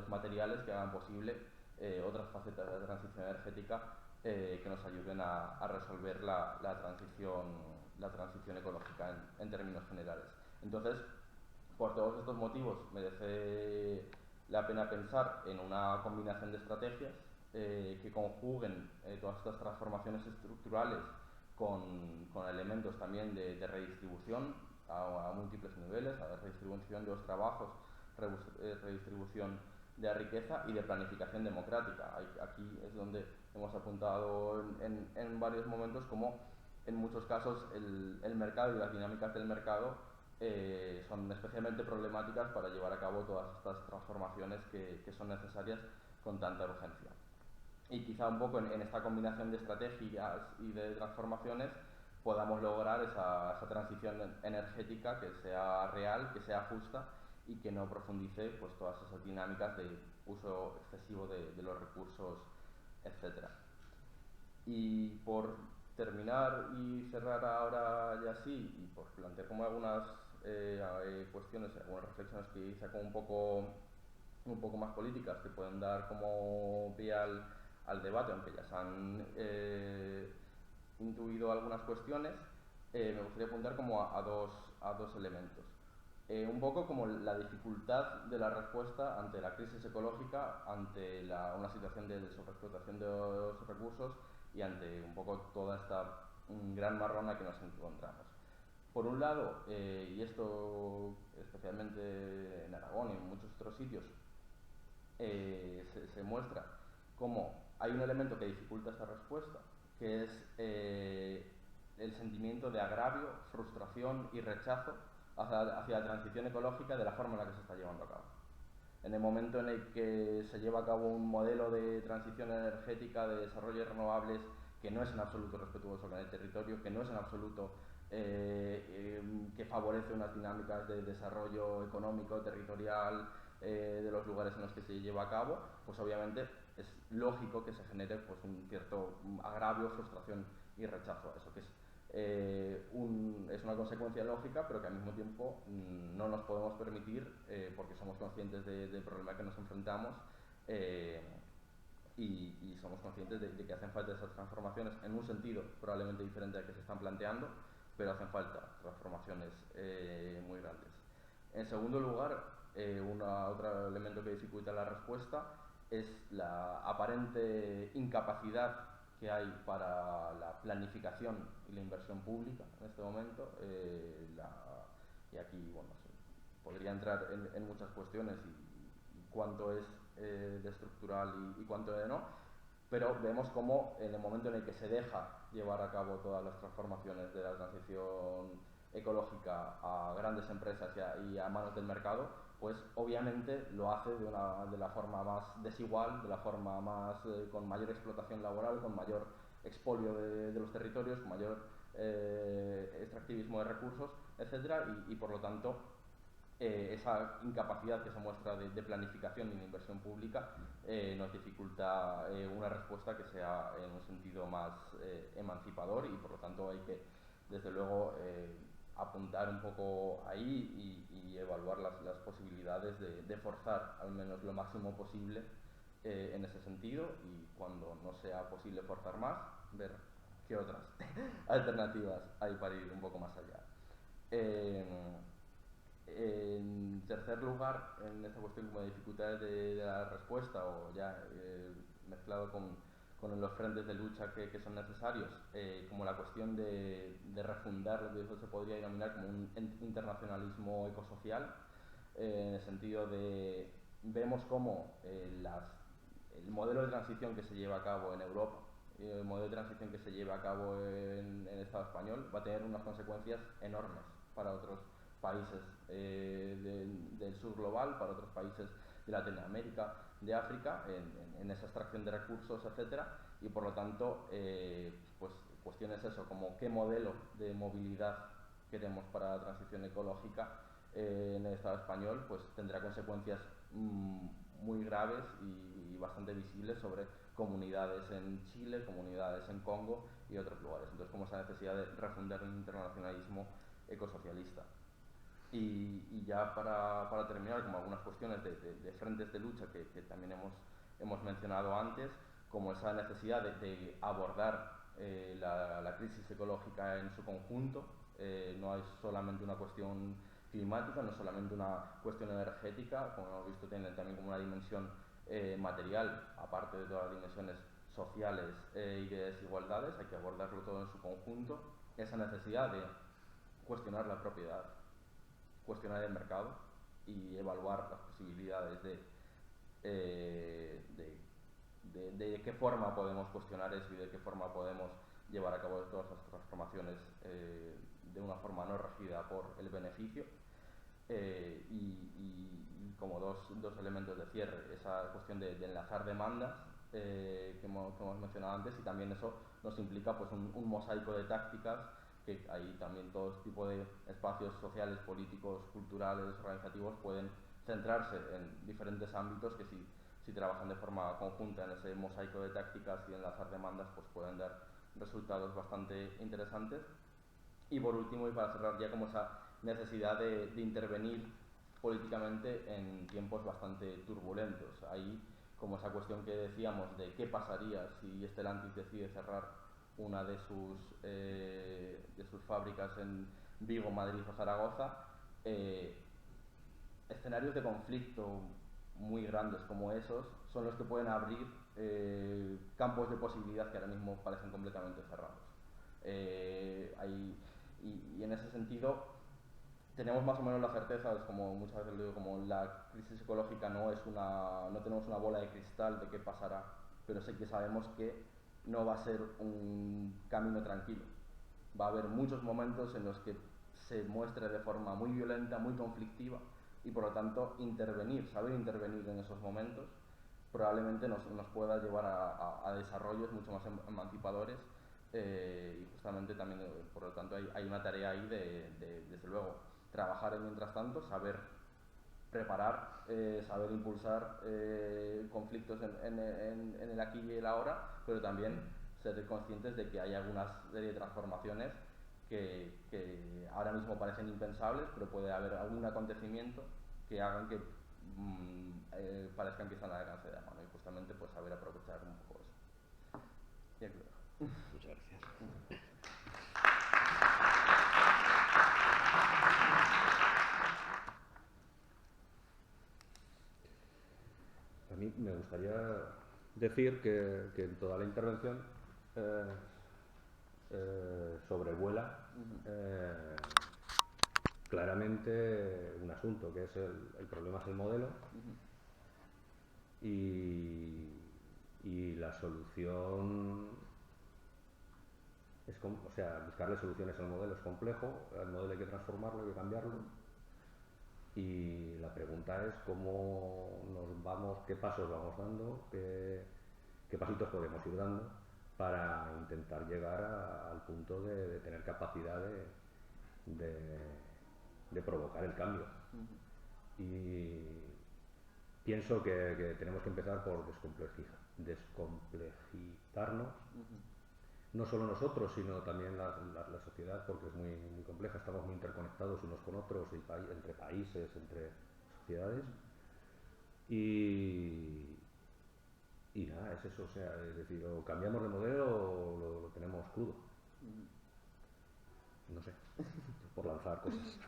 materiales que hagan posible otras facetas de la transición energética que nos ayuden a resolver la transición ecológica en términos generales. Entonces, por todos estos motivos, merece la pena pensar en una combinación de estrategias que conjuguen todas estas transformaciones estructurales con elementos también de redistribución a múltiples niveles, a redistribución de los trabajos, redistribución de la riqueza y de planificación democrática. Aquí es donde hemos apuntado en varios momentos como en muchos casos el mercado y las dinámicas del mercado son especialmente problemáticas para llevar a cabo todas estas transformaciones que son necesarias con tanta urgencia. Y quizá un poco en esta combinación de estrategias y de transformaciones podamos lograr esa transición energética que sea real, que sea justa y que no profundice pues, todas esas dinámicas de uso excesivo de los recursos, etc. Y por terminar y cerrar ahora ya sí, y por plantear como algunas cuestiones, algunas reflexiones que hice como un poco más políticas que pueden dar como pie al debate, aunque ya se han intuido algunas cuestiones, me gustaría apuntar como a dos elementos. Un poco como la dificultad de la respuesta ante la crisis ecológica, ante una situación de sobreexplotación de los recursos y ante un poco toda esta gran marrona que nos encontramos. Por un lado, y esto especialmente en Aragón y en muchos otros sitios, se muestra cómo hay un elemento que dificulta esta respuesta, que es el sentimiento de agravio, frustración y rechazo hacia la transición ecológica de la forma en la que se está llevando a cabo. En el momento en el que se lleva a cabo un modelo de transición energética, de desarrollo de renovables, que no es en absoluto respetuoso con el territorio, que no es en absoluto que favorece unas dinámicas de desarrollo económico, territorial, de los lugares en los que se lleva a cabo, pues obviamente es lógico que se genere pues, un cierto agravio, frustración y rechazo a eso, que es una consecuencia lógica, pero que al mismo tiempo no nos podemos permitir porque somos conscientes del problema que nos enfrentamos y somos conscientes de que hacen falta esas transformaciones en un sentido probablemente diferente al que se están planteando, pero hacen falta transformaciones muy grandes. En segundo lugar, otro elemento que dificulta la respuesta es la aparente incapacidad que hay para la planificación y la inversión pública en este momento. Y aquí bueno, podría entrar en muchas cuestiones y cuánto es de estructural y cuánto de no, pero vemos cómo en el momento en el que se deja llevar a cabo todas las transformaciones de la transición ecológica a grandes empresas y a manos del mercado, pues obviamente lo hace de la forma más desigual, de la forma más con mayor explotación laboral, con mayor expolio de los territorios, con mayor extractivismo de recursos, etc. Y por lo tanto esa incapacidad que se muestra de planificación y de inversión pública nos dificulta una respuesta que sea en un sentido más emancipador y por lo tanto hay que desde luego apuntar un poco ahí y evaluar las posibilidades de forzar al menos lo máximo posible en ese sentido y cuando no sea posible forzar más, ver qué otras alternativas hay para ir un poco más allá. En tercer lugar, en esta cuestión como de dificultades de la respuesta o ya mezclado con los frentes de lucha que son necesarios, como la cuestión de refundar lo que eso se podría denominar como un internacionalismo ecosocial, en el sentido de vemos cómo el modelo de transición que se lleva a cabo en Europa, el modelo de transición que se lleva a cabo en el Estado español va a tener unas consecuencias enormes para otros países del sur global, para otros países de Latinoamérica, de África, en esa extracción de recursos, etcétera, y por lo tanto, pues cuestiones eso, como qué modelo de movilidad queremos para la transición ecológica en el Estado español, pues tendrá consecuencias muy graves y bastante visibles sobre comunidades en Chile, comunidades en Congo y otros lugares. Entonces, como esa necesidad de refundar un internacionalismo ecosocialista. Y ya para terminar, como algunas cuestiones de frentes de lucha que también hemos mencionado antes, como esa necesidad de abordar la crisis ecológica en su conjunto. No es solamente una cuestión climática, no es solamente una cuestión energética, como hemos visto, tiene también como una dimensión material, aparte de todas las dimensiones sociales y de desigualdades. Hay que abordarlo todo en su conjunto. Esa necesidad de cuestionar la propiedad, cuestionar el mercado y evaluar las posibilidades de qué forma podemos cuestionar eso y de qué forma podemos llevar a cabo todas las transformaciones de una forma no regida por el beneficio. Y como dos elementos de cierre, esa cuestión de enlazar demandas que hemos mencionado antes, y también eso nos implica pues un mosaico de tácticas, que ahí también todo tipo de espacios sociales, políticos, culturales, organizativos pueden centrarse en diferentes ámbitos que si trabajan de forma conjunta en ese mosaico de tácticas y enlazar demandas, pues pueden dar resultados bastante interesantes. Y por último, y para cerrar ya, como esa necesidad de intervenir políticamente en tiempos bastante turbulentos. Ahí, como esa cuestión que decíamos de qué pasaría si Stellantis decide cerrar una de sus fábricas en Vigo, Madrid o Zaragoza, escenarios de conflicto muy grandes como esos son los que pueden abrir campos de posibilidad que ahora mismo parecen completamente cerrados. Y en ese sentido tenemos más o menos la certeza, es como muchas veces lo digo, como la crisis ecológica no tenemos una bola de cristal de qué pasará, pero sí que sabemos que no va a ser un camino tranquilo. Va a haber muchos momentos en los que se muestre de forma muy violenta, muy conflictiva, y por lo tanto saber intervenir en esos momentos probablemente nos pueda llevar a desarrollos mucho más emancipadores, y justamente también, por lo tanto, hay una tarea ahí desde luego, trabajar mientras tanto, saber preparar, saber impulsar conflictos en el aquí y el ahora, pero también ser conscientes de que hay algunas serie de transformaciones que ahora mismo parecen impensables, pero puede haber algún acontecimiento que hagan que parezcan que están al alcance de la mano, y justamente pues saber aprovechar un poco eso. Y aquí lo dejo. Muchas gracias. A mí me gustaría decir que en toda la intervención sobrevuela claramente un asunto, que es el problema es el modelo, y la solución es, o sea, buscarle soluciones al modelo es complejo, al modelo hay que transformarlo, hay que cambiarlo, y la pregunta es cómo nos vamos, qué pasos vamos dando, qué pasitos podemos ir dando para intentar llegar al punto de tener capacidad de provocar el cambio. Y pienso que tenemos que empezar por descomplejitarnos, no solo nosotros, sino también la sociedad, porque es muy, muy compleja, estamos muy interconectados unos con otros, entre países, entre sociedades, y nada, es eso, o sea, es decir, o cambiamos de modelo o lo tenemos crudo. No sé, por lanzar cosas.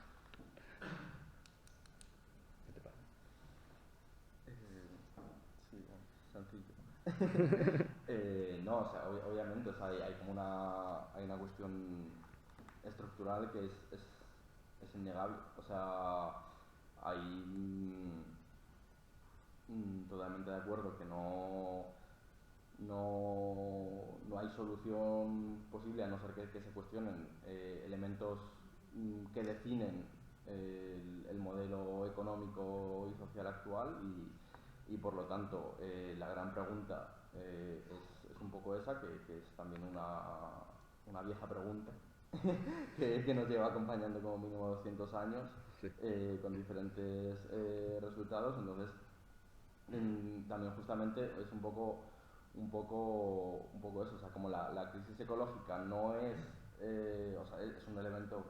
¿Qué te parece? Sí, bueno, sencillo. No, o sea, obviamente, o sea, hay como hay una cuestión estructural que es innegable. O sea, hay totalmente de acuerdo que no hay solución posible a no ser que se cuestionen elementos que definen el modelo económico y social actual y por lo tanto la gran pregunta es un poco esa, que es también una vieja pregunta que nos lleva acompañando como mínimo 200 años, Sí. con diferentes resultados. Entonces también justamente es un poco eso, o sea, como la crisis ecológica no es, o sea, es un elemento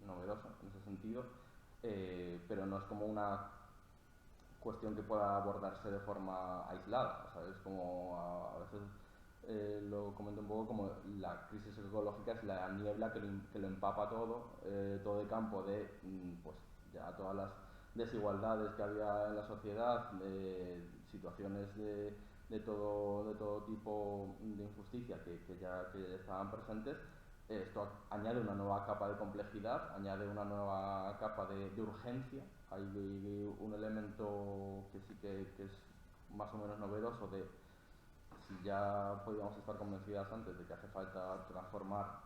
novedoso en ese sentido, pero no es como una cuestión que pueda abordarse de forma aislada, ¿sabes? Como a veces lo comento un poco como la crisis ecológica es la niebla que lo empapa todo el campo de pues ya todas las desigualdades que había en la sociedad, de situaciones de todo tipo de injusticia que ya estaban presentes. Esto añade una nueva capa de complejidad, añade una nueva capa de urgencia. Hay un elemento que sí que es más o menos novedoso de si ya podíamos estar convencidas antes de que hace falta transformar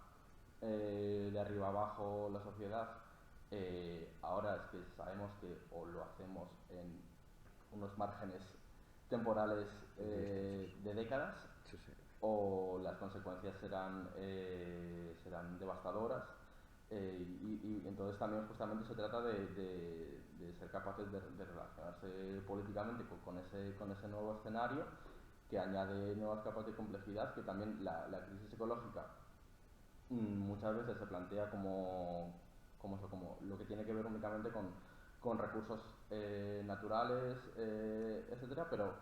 de arriba abajo la sociedad, ahora es que sabemos que o lo hacemos en unos márgenes temporales de décadas, Sí, sí. o las consecuencias serán devastadoras. Y entonces también justamente se trata de ser capaces de relacionarse políticamente con ese nuevo escenario que añade nuevas capas de complejidad, que también la crisis ecológica muchas veces se plantea como lo que tiene que ver únicamente con recursos naturales, etcétera, pero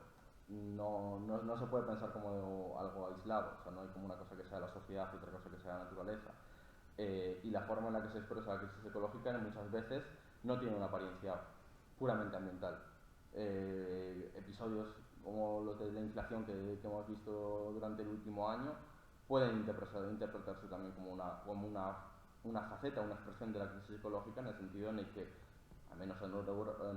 no se puede pensar como algo aislado. O sea, no hay como una cosa que sea la sociedad y otra cosa que sea la naturaleza. Y la forma en la que se expresa la crisis ecológica muchas veces no tiene una apariencia puramente ambiental. Episodios como los de la inflación que hemos visto durante el último año pueden interpretarse también como una faceta, una expresión de la crisis ecológica, en el sentido en el que, al menos en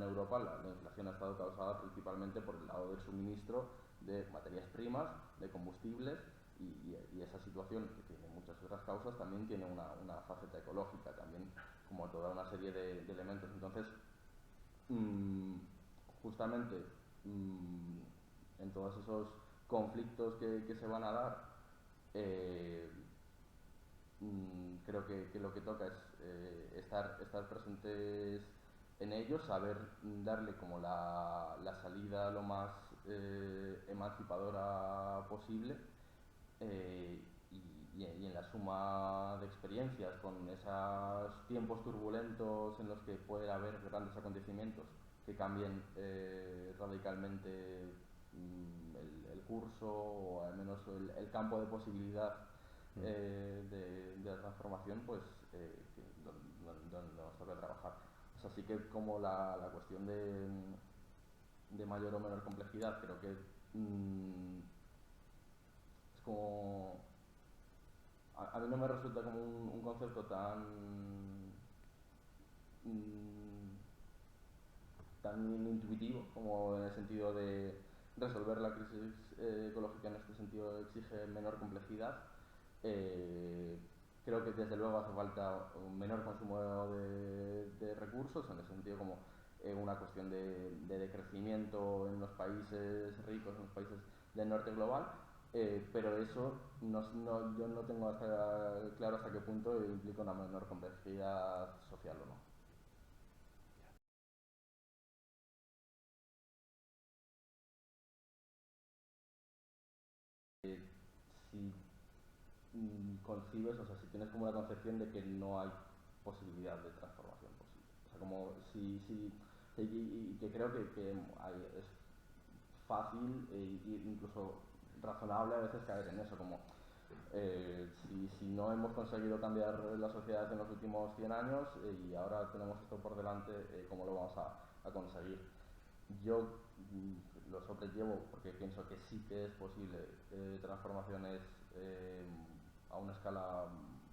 Europa, la inflación ha estado causada principalmente por el lado del suministro de materias primas, de combustibles, y esa situación, que tiene muchas otras causas, también tiene una faceta ecológica, también como toda una serie de elementos. Entonces, justamente en todos esos conflictos que se van a dar, creo que lo que toca es estar presentes en ellos, saber darle como la salida lo más emancipadora posible, y en la suma de experiencias, con esos tiempos turbulentos en los que puede haber grandes acontecimientos que cambien radicalmente el curso, o al menos el campo de posibilidad de transformación, pues donde nos toca trabajar. O sea, sí que como la cuestión de mayor o menor complejidad, creo que es como... A mí no me resulta como un concepto tan intuitivo, como en el sentido de resolver la crisis ecológica. En este sentido exige menor complejidad. Creo que desde luego hace falta un menor consumo de recursos, en el sentido como una cuestión de crecimiento en los países ricos, en los países del norte global, pero eso yo no tengo claro hasta qué punto implica una menor complejidad social o no. Si concibes, o sea, si tienes como una concepción de que no hay posibilidad de transformación posible. O sea, como y que creo que es fácil e incluso razonable a veces caer en eso, como si no hemos conseguido cambiar la sociedad en los últimos 100 años y ahora tenemos esto por delante, ¿cómo lo vamos a conseguir? Yo lo sobrellevo porque pienso que sí que es posible transformaciones a una escala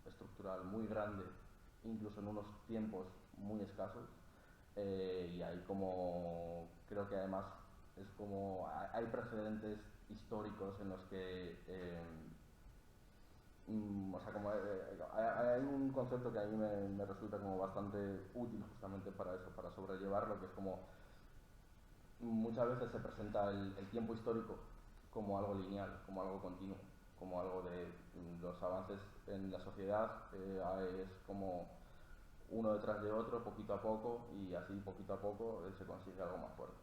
estructural muy grande, incluso en unos tiempos muy escasos, y ahí como creo que además es como hay precedentes históricos en los que o sea, como hay un concepto que a mí me resulta como bastante útil justamente para eso, para sobrellevarlo, que es como muchas veces se presenta el tiempo histórico como algo lineal, como algo continuo, como algo de los avances en la sociedad, es como uno detrás de otro, poquito a poco, y así poquito a poco se consigue algo más fuerte.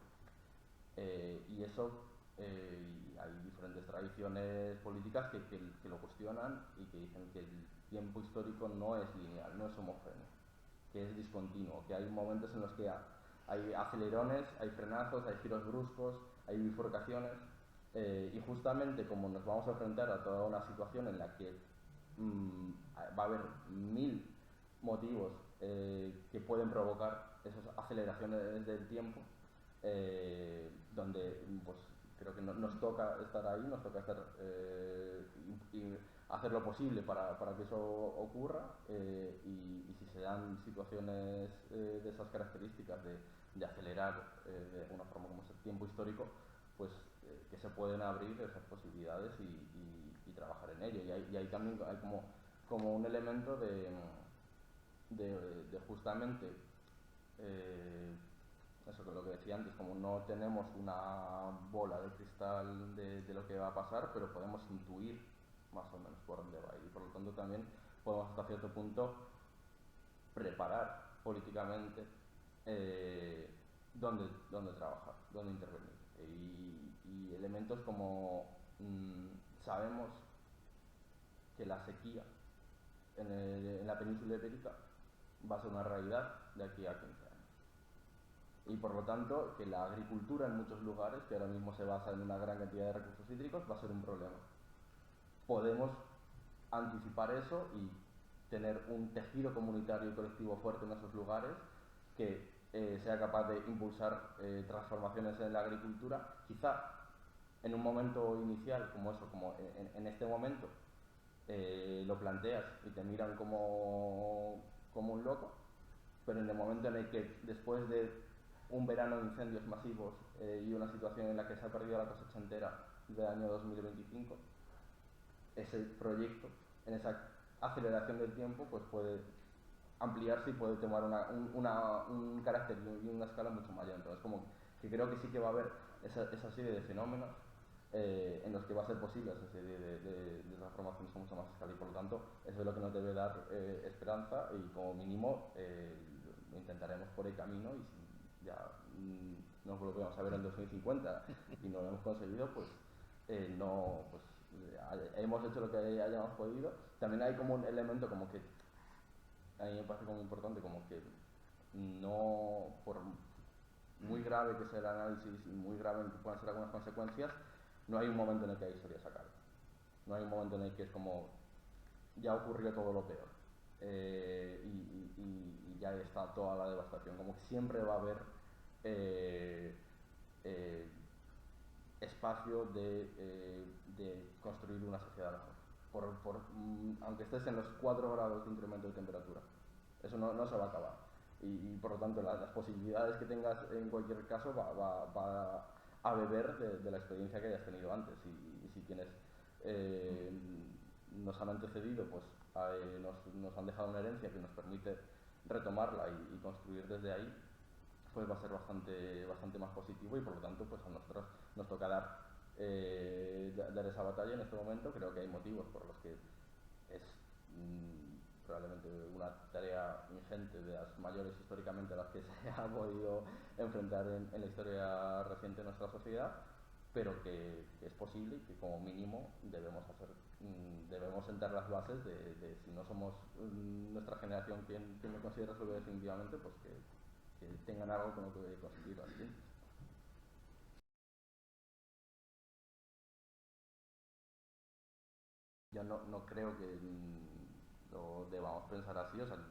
Y eso, y hay diferentes tradiciones políticas que lo cuestionan y que dicen que el tiempo histórico no es lineal, no es homogéneo, que es discontinuo, que hay momentos en los que hay acelerones, hay frenazos, hay giros bruscos, hay bifurcaciones, y justamente como nos vamos a enfrentar a toda una situación en la que va a haber 1000 motivos que pueden provocar esas aceleraciones del tiempo, donde pues, creo que nos toca estar ahí, nos toca estar y hacer lo posible para que eso ocurra, y si se dan situaciones de esas características de acelerar de una forma como es el tiempo histórico, pues que se pueden abrir esas posibilidades y trabajar en ello. Y ahí también hay como un elemento de justamente eso que lo que decía antes, como no tenemos una bola de cristal de lo que va a pasar, pero podemos intuir más o menos por dónde va a ir. Y por lo tanto también podemos hasta cierto punto preparar políticamente dónde trabajar, dónde intervenir. Y elementos como sabemos que la sequía en la península ibérica va a ser una realidad de aquí a 15 años. Y por lo tanto, que la agricultura en muchos lugares, que ahora mismo se basa en una gran cantidad de recursos hídricos, va a ser un problema. Podemos anticipar eso y tener un tejido comunitario y colectivo fuerte en esos lugares que sea capaz de impulsar transformaciones en la agricultura, quizá en un momento inicial como eso, como en este momento, lo planteas y te miran como un loco, pero en el momento en el que después de un verano de incendios masivos y una situación en la que se ha perdido la cosecha entera del año 2025, ese proyecto, en esa aceleración del tiempo, pues puede ampliarse y puede tomar un carácter y una escala mucho mayor. Entonces, como que creo que sí que va a haber esa serie de fenómenos en los que va a ser posible esa serie de transformaciones con mucha más escala, y por lo tanto eso es lo que nos debe dar esperanza, y como mínimo lo intentaremos por el camino, y si ya nos volvemos a ver en 2050 y no lo hemos conseguido, pues no, pues hemos hecho lo que hayamos podido. También hay como un elemento como que a mí me parece como importante, como que no, por muy grave que sea el análisis y muy grave que puedan ser algunas consecuencias, no hay un momento en el que la historia se acabe. No hay un momento en el que es como ya ocurrió todo lo peor, y ya está toda la devastación. Como que siempre va a haber espacio de construir una sociedad mejor, aunque estés en los 4 grados de incremento de temperatura. Eso no se va a acabar, y por lo tanto las posibilidades que tengas en cualquier caso va a beber de la experiencia que hayas tenido antes, y si quienes nos han antecedido pues nos han dejado una herencia que nos permite retomarla y construir desde ahí, pues va a ser bastante más positivo, y por lo tanto pues a nosotros nos toca dar esa batalla en este momento. Creo que hay motivos por los que es probablemente una tarea ingente, de las mayores históricamente a las que se ha podido enfrentar en la historia reciente de nuestra sociedad, pero que es posible, y que como mínimo debemos sentar las bases de si no somos nuestra generación quien lo considera resolver definitivamente, pues que tengan algo con lo que conseguir las siguientes. Yo no creo que lo debamos pensar así, o sea, no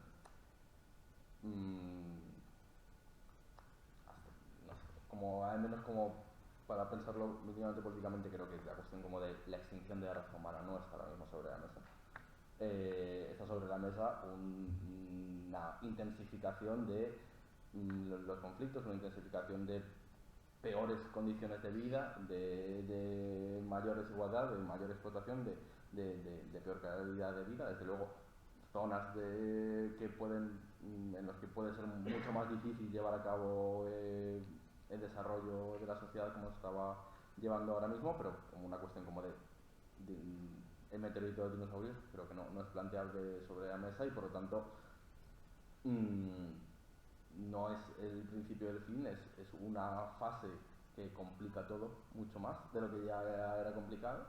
sé, como al menos como para pensarlo mínimamente políticamente, creo que la cuestión como de la extinción de la raza humana no está ahora mismo sobre la mesa. Está sobre la mesa una intensificación de los conflictos, una intensificación de peores condiciones de vida, de mayor desigualdad, de mayor explotación, de peor calidad de vida. Desde luego, zonas en las que puede ser mucho más difícil llevar a cabo el desarrollo de la sociedad como se estaba llevando ahora mismo, pero como una cuestión como de el meteorito de dinosaurios, creo que no es planteable sobre la mesa y por lo tanto no es el principio del fin, es una fase que complica todo mucho más de lo que ya era complicado,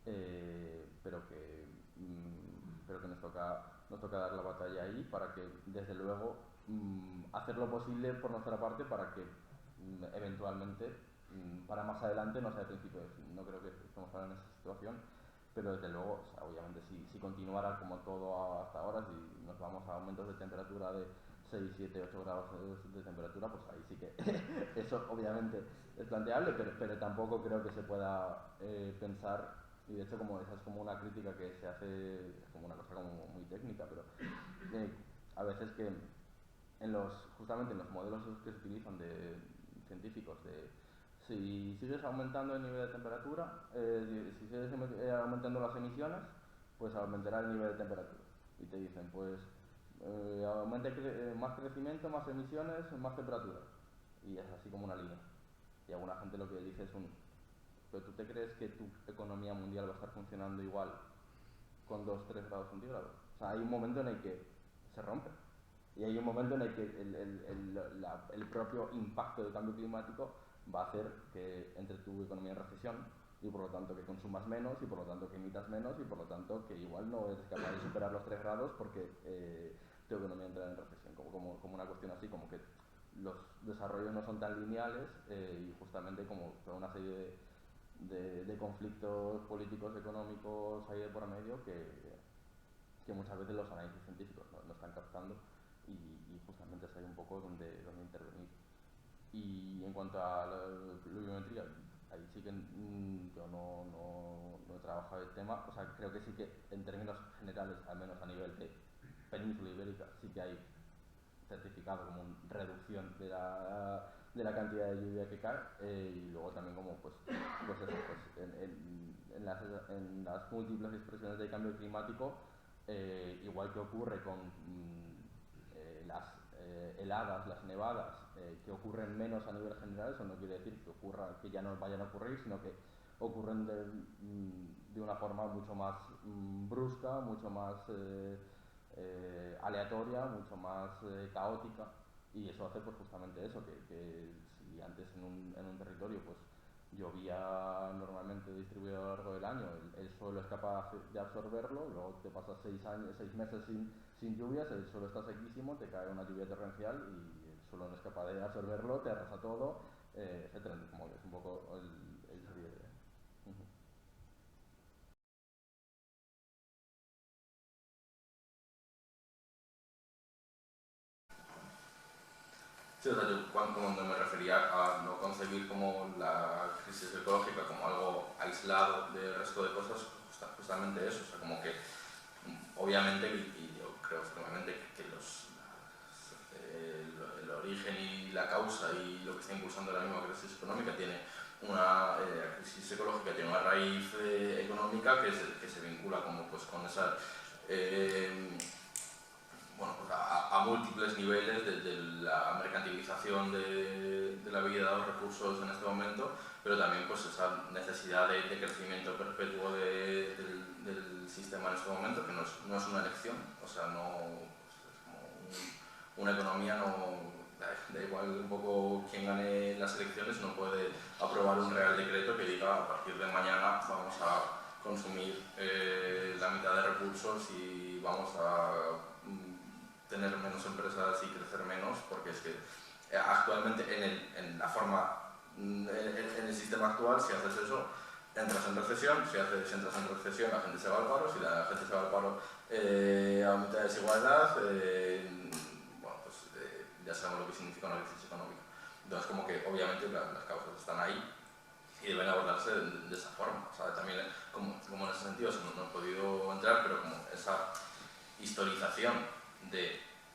pero que nos toca dar la batalla ahí para que, desde luego, hacer lo posible por nuestra parte para que eventualmente, para más adelante, no sea el principio del fin. No creo que estemos ahora en esa situación, pero desde luego, o sea, obviamente, si continuara como todo hasta ahora, si nos vamos a aumentos de temperatura de 6, 7, 8 grados de temperatura, pues ahí sí que eso obviamente es planteable, pero tampoco creo que se pueda pensar, y de hecho esa es como una crítica que se hace, es como una cosa como muy técnica, pero a veces que justamente en los modelos que se utilizan de científicos, si sigues aumentando el nivel de temperatura, si sigues aumentando las emisiones, pues aumentará el nivel de temperatura. Y te dicen, pues aumenta más crecimiento, más emisiones, más temperatura. Y es así como una línea. Y alguna gente lo que dice es ¿pero tú te crees que tu economía mundial va a estar funcionando igual con 2-3 grados centígrados? O sea, hay un momento en el que se rompe. Y hay un momento en el que el propio impacto del cambio climático va a hacer que entre tu economía en recesión y por lo tanto que consumas menos y por lo tanto que emitas menos y por lo tanto que igual no eres capaz de superar los 3 grados porque tu economía entra en recesión, como una cuestión así, como que los desarrollos no son tan lineales y justamente como toda una serie de conflictos políticos, económicos ahí de por medio que muchas veces los análisis científicos no están captando y justamente es ahí un poco donde intervenir. Y en cuanto a la pluviometría, ahí sí que yo no he trabajado el tema, o sea, creo que sí que en términos generales, al menos a nivel de península ibérica, sí que hay certificado como una reducción de la cantidad de lluvia que cae y luego también como en las múltiples expresiones del cambio climático, igual que ocurre con las heladas, las nevadas, que ocurren menos a nivel general, eso no quiere decir que ya no vayan a ocurrir, sino que ocurren de una forma mucho más brusca, mucho más aleatoria, mucho más caótica, y eso hace pues justamente eso, que si antes en un territorio pues llovía normalmente distribuido a lo largo del año, el suelo es capaz de absorberlo, luego te pasas 6 meses sin lluvias, el suelo está sequísimo, te cae una lluvia torrencial y el suelo no es capaz de absorberlo, te arrasa todo, etcétera. Como es un poco el serie de... Sí, o sea, yo cuando me refería a no concebir como la crisis ecológica como algo aislado del resto de cosas, justamente eso, o sea, como que obviamente, y yo creo firmemente que el origen y la causa y lo que está impulsando la misma crisis económica tiene una crisis ecológica tiene una raíz económica que se vincula como pues con esa bueno, pues a múltiples niveles desde la mercantilización de la vida de los recursos en este momento, pero también pues esa necesidad de crecimiento perpetuo del sistema en este momento, que no es una elección, o sea, no pues es como una economía, no da igual un poco quién gane las elecciones, no puede aprobar un real decreto que diga a partir de mañana vamos a consumir la mitad de recursos y vamos a tener menos empresas y crecer menos, porque es que actualmente en la forma, en el sistema actual, si haces eso, entras en recesión, si entras en recesión la gente se va al paro, si la gente se va al paro aumenta la desigualdad, bueno, pues ya sabemos lo que significa una crisis económica. Entonces como que obviamente las causas están ahí y deben abordarse de esa forma. O sea, también, como en ese sentido, no he podido entrar, pero como esa historización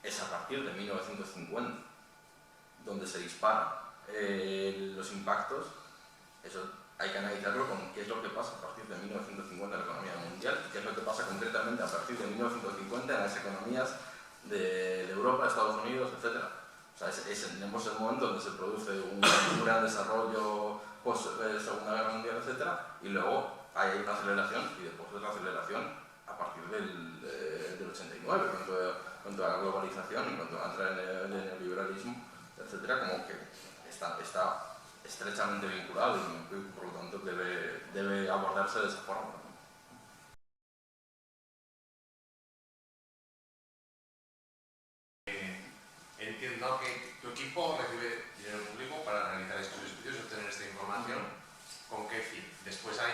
es a partir de 1950, donde se disparan los impactos, eso hay que analizarlo con qué es lo que pasa a partir de 1950 en la economía mundial y qué es lo que pasa concretamente a partir de 1950 en las economías de Europa, Estados Unidos, etc. O sea, tenemos el momento donde se produce un gran desarrollo post Segunda Guerra Mundial, etc. Y luego hay una aceleración y después de la aceleración a partir del 89, cuando a la globalización y cuando entra en el neoliberalismo, etc. Como que está estrechamente vinculado y por lo tanto debe abordarse de esa forma. Entiendo que tu equipo recibe dinero público para realizar estos estudios y obtener esta información. ¿Con qué fin? Después hay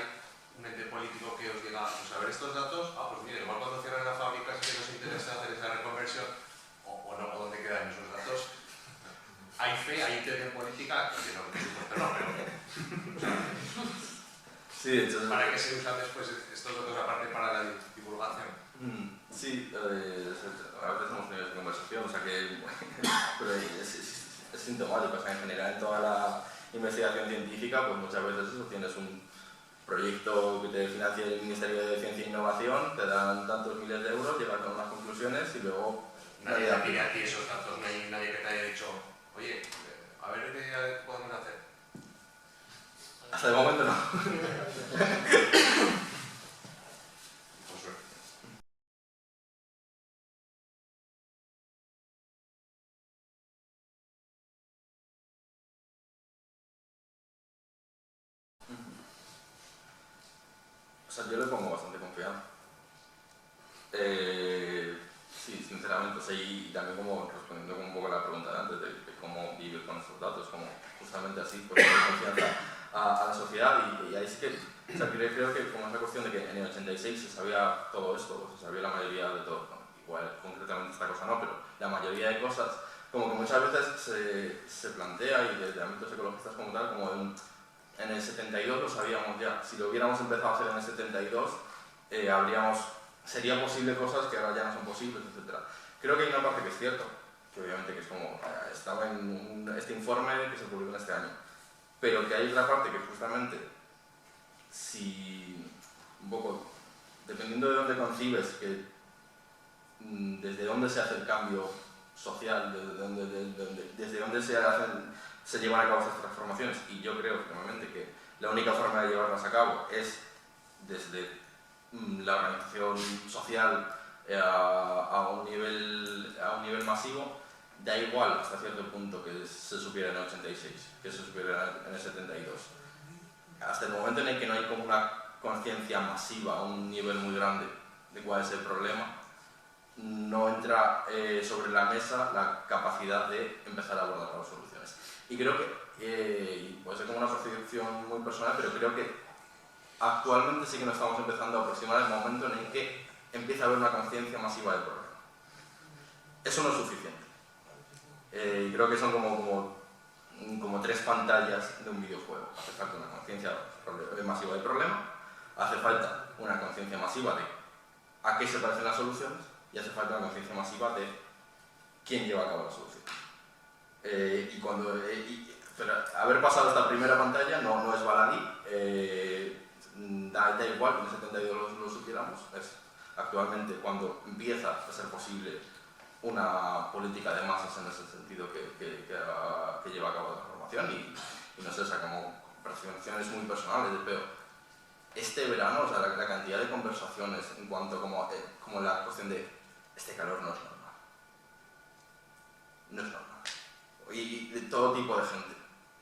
un ente político que os diga, pues a ver estos datos, pues mira, igual cuando cierran la fábrica sí que nos interesa hacer esa reconversión, o no, o dónde quedan esos datos. Hay fe, hay intención política, que no, pero sí, entonces, ¿para qué se usan después estos datos aparte para la divulgación? Sí, a veces hemos tenido esa conversación, o sea que pero es sintomático, o sea, en general en toda la investigación científica, pues muchas veces eso, tienes un proyecto que te financia el Ministerio de Ciencia e Innovación, te dan tantos miles de euros, llegas con unas conclusiones y luego... Nadie te pide a ti esos datos, no hay nadie que te haya dicho, oye, a ver qué podemos hacer. Hasta de momento no. Con suerte. O sea, yo le pongo bastante confianza. Sí, sinceramente, o sea, y también como respondiendo un poco a la pregunta de antes de cómo vivir con estos datos, como justamente así, pues dar confianza a la sociedad y ahí sí que, o sea, creo que como es la cuestión de que en el 86 se sabía todo esto, se sabía la mayoría de todo, bueno, igual concretamente esta cosa no, pero la mayoría de cosas, como que muchas veces se plantea y desde ámbitos ecologistas como tal, como en el 72 lo sabíamos ya, si lo hubiéramos empezado a hacer en el 72 sería posible cosas que ahora ya no son posibles, etc. Creo que hay una parte que es cierto, que obviamente que es como, estaba en este informe que se publicó en este año, pero que hay otra parte que justamente, si un poco, dependiendo de dónde concibes, que desde dónde se hace el cambio social, desde dónde se llevan a cabo esas transformaciones, y yo creo firmemente que la única forma de llevarlas a cabo es desde la organización social a un nivel masivo, da igual hasta cierto punto que se supiera en el 86, que se supiera en el 72. Hasta el momento en el que no hay como una conciencia masiva a un nivel muy grande de cuál es el problema, no entra sobre la mesa la capacidad de empezar a abordar las soluciones. Y creo que, puede ser como una percepción muy personal, pero creo que actualmente sí que nos estamos empezando a aproximar el momento en el que empieza a haber una conciencia masiva del problema. Eso no es suficiente. Y creo que son como tres pantallas de un videojuego. Hace falta una conciencia masiva del problema, hace falta una conciencia masiva de a qué se parecen las soluciones y hace falta una conciencia masiva de quién lleva a cabo la solución. Pero haber pasado esta primera pantalla no es baladí. Da igual que en el 72 lo supiéramos, es actualmente cuando empieza a ser posible una política de masas en ese sentido que lleva a cabo la transformación y no sé, o sea, como percepciones muy personales, pero este verano, o sea, la cantidad de conversaciones en cuanto como la cuestión de este calor no es normal. No es normal. Y de todo tipo de gente.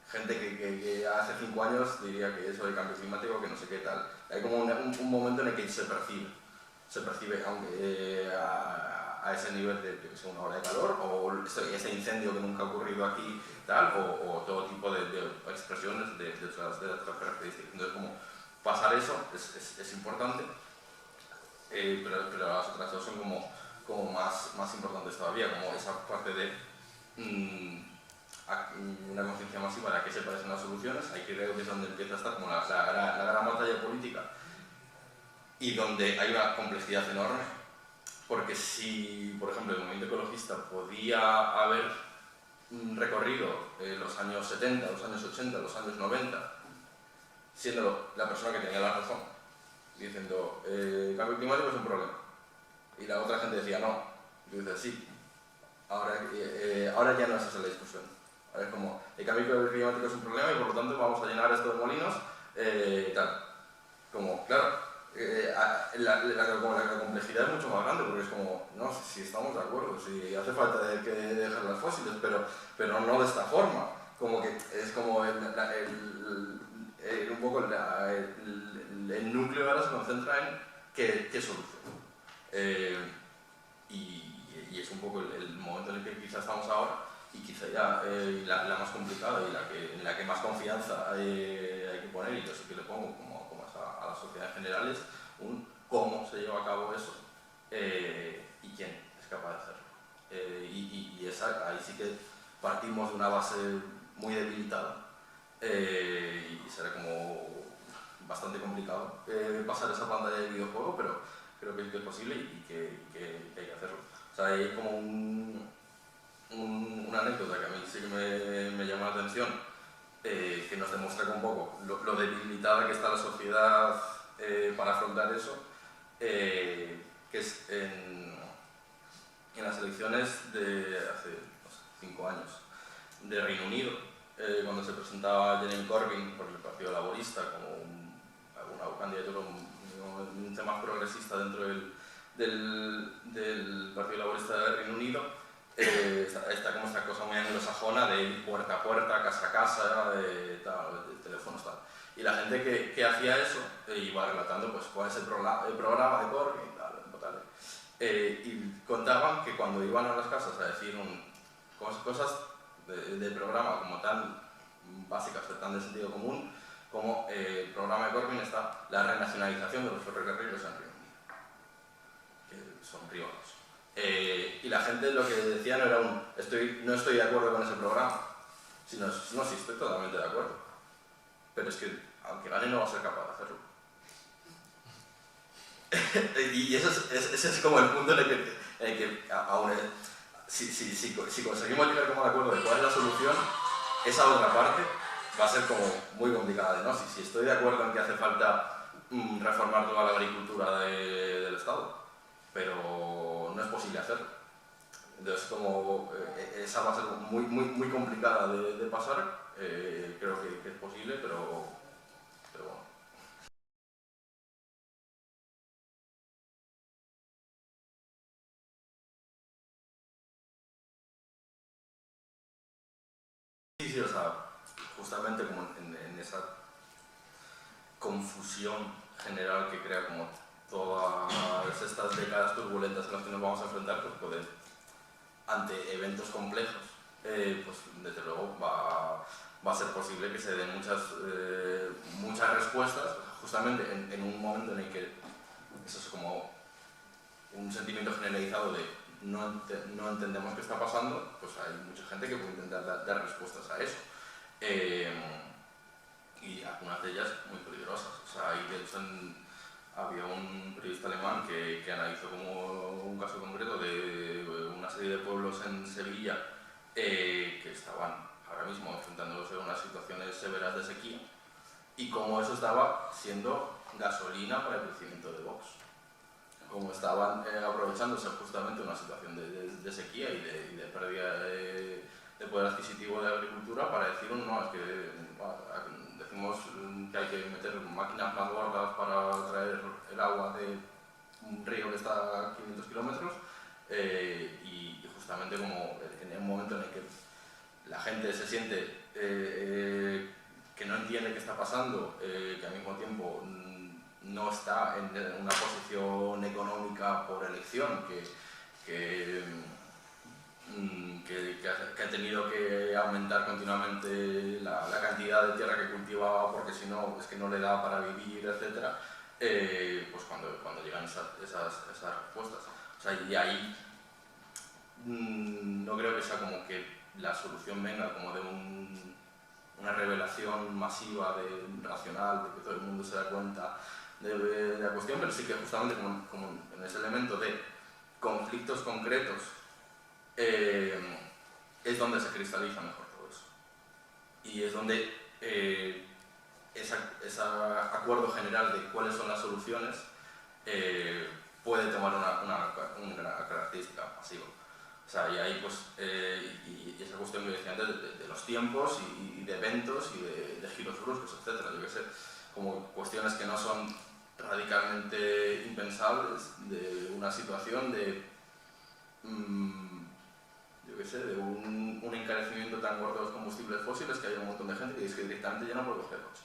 Gente que hace 5 años diría que eso del cambio climático, que no sé qué tal. Hay como un momento en el que se percibe aunque a ese nivel de que sea una ola de calor, o ese incendio que nunca ha ocurrido aquí, tal, o todo tipo de expresiones de otras características. Entonces, como pasar eso es importante, pero las otras dos son como más importantes todavía, como esa parte de una conciencia masiva de a qué se parecen las soluciones. Ahí creo que es donde empieza a estar como la gran batalla política y donde hay una complejidad enorme, porque si, por ejemplo, el movimiento ecologista podía haber recorrido los años 70, los años 80, los años 90, siendo la persona que tenía la razón, diciendo el cambio climático es un problema, y la otra gente decía no, y dices sí, ahora ya no es esa la discusión. Ahora es como el cambio climático es un problema y por lo tanto vamos a llenar esto de molinos y tal. Como, claro, la complejidad es mucho más grande porque es como, no, si estamos de acuerdo, si hace falta que dejar las fósiles, pero no de esta forma. Como que es como un poco el núcleo ahora se concentra en qué solución. Y es un poco el momento en el que quizás estamos ahora y quizá ya la más complicada y en la que más confianza hay que poner, y yo sí que le pongo como a la sociedad en general, es cómo se lleva a cabo eso y quién es capaz de hacerlo. Ahí sí que partimos de una base muy debilitada y será como bastante complicado pasar esa pantalla de videojuego, pero creo que es posible y que hay que hacerlo. O sea, hay como una anécdota que a mí sí que me llama la atención, que nos demuestra un poco lo debilitada que está la sociedad para afrontar eso, que es en las elecciones de hace 5 años de Reino Unido, cuando se presentaba Jeremy Corbyn por el Partido Laborista como una candidatura un tema progresista dentro del Partido Laborista de Reino Unido. Está como esta cosa muy anglosajona de ir puerta a puerta, casa a casa, de teléfonos, tal. Y la gente que hacía eso iba relatando pues, cuál es el programa de Corbyn y tal. Y contaban que cuando iban a las casas a decir cosas de programa como tan básicas, tan de sentido común, como el programa de Corbyn está la renacionalización de los ferrocarriles en Reino Unido, que son privados. Y la gente lo que decía no era no estoy de acuerdo con ese programa, sino no, sí, estoy totalmente de acuerdo, pero es que aunque gane no va a ser capaz de hacerlo. Y ese es como el punto en el que aún si conseguimos llegar como de acuerdo de cuál es la solución, esa otra parte va a ser como muy complicada de no. Si estoy de acuerdo en que hace falta reformar toda la agricultura del Estado, pero no es posible hacerlo. Entonces, como esa va a ser muy complicada de pasar, creo que es posible, pero bueno. Sí, o sea, justamente como en esa confusión general que crea como todas estas décadas turbulentas en las que nos vamos a enfrentar, pues ante eventos complejos, pues desde luego va a ser posible que se den muchas respuestas, justamente en un momento en el que eso es como un sentimiento generalizado de no entendemos qué está pasando, pues hay mucha gente que puede intentar dar respuestas a eso. Y algunas de ellas muy peligrosas. O sea, había un periodista alemán que analizó como un caso concreto de una serie de pueblos en Sevilla que estaban ahora mismo enfrentándose a unas situaciones severas de sequía y cómo eso estaba siendo gasolina para el crecimiento de Vox. Como estaban aprovechándose justamente una situación de sequía y de pérdida de poder adquisitivo de agricultura para decir, no, es que decimos que hay que meter máquinas más gordas para traer el agua de un río que está a 500 kilómetros y justamente como en un momento en el que la gente se siente que no entiende qué está pasando, que al mismo tiempo no está en una posición económica por elección, que ha tenido que aumentar continuamente la cantidad de tierra que cultivaba porque si no es que no le da para vivir, etc. Pues cuando llegan esas respuestas. O sea, y ahí no creo que sea como que la solución venga como de una revelación masiva, racional, de que todo el mundo se da cuenta de la cuestión, pero sí que justamente como en ese elemento de conflictos concretos es donde se cristaliza mejor todo eso. Y es donde ese acuerdo general de cuáles son las soluciones puede tomar una característica masiva. O sea, y ahí pues, y esa cuestión que decía antes de los tiempos y de eventos y de giros bruscos, etcétera, yo qué sé, como cuestiones que no son radicalmente impensables de una situación de, yo qué sé, de un encarecimiento tan gordo de los combustibles fósiles que hay un montón de gente que dice que directamente ya no puede coger coche.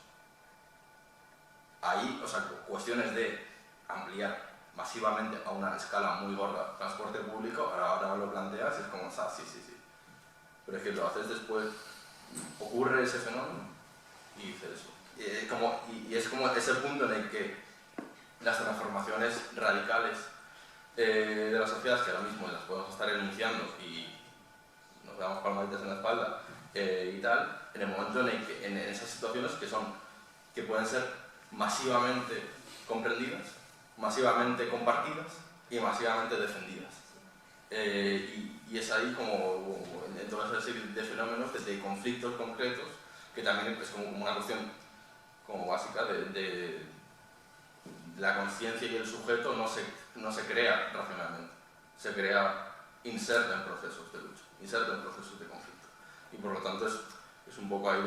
Ahí, o sea, cuestiones de ampliar masivamente a una escala muy gorda transporte público, ahora lo planteas y es como, sí. Pero es que lo haces después, ocurre ese fenómeno y dices eso. Y es como ese punto en el que las transformaciones radicales de la sociedad, que ahora mismo las podemos estar enunciando y nos damos palmaditas en la espalda y tal, en el momento en el que en esas situaciones que pueden ser masivamente comprendidas, masivamente compartidas y masivamente defendidas. Y es ahí como en toda esa serie de fenómenos, de conflictos concretos, que también es como una cuestión como básica de la conciencia y el sujeto no se crea racionalmente, se crea inserta en procesos de lucha, inserta en procesos de conflicto. Y por lo tanto es un poco ahí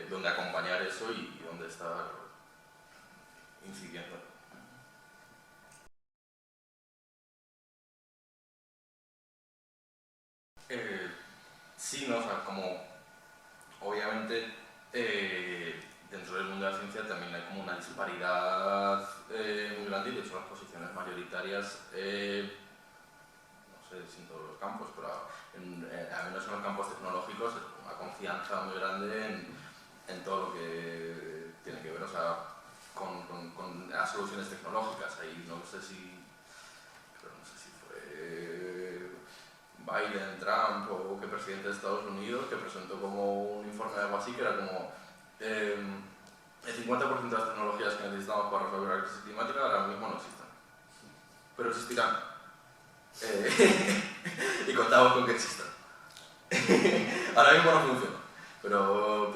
donde acompañar eso y donde estar incidiendo. Sí, ¿no? O sea, como obviamente dentro del mundo de la ciencia también hay como una disparidad muy grande y de hecho las posiciones mayoritarias, no sé si en todos los campos, pero al menos en los campos tecnológicos es una confianza muy grande en todo lo que tiene que ver, o sea, con las soluciones tecnológicas. Ahí no sé si fue Biden, Trump o qué presidente de Estados Unidos que presentó como un informe de algo así que era como el 50% de las tecnologías que necesitamos para resolver la crisis climática ahora mismo no existen, pero existirán y contamos con que existan. Ahora mismo no funciona, pero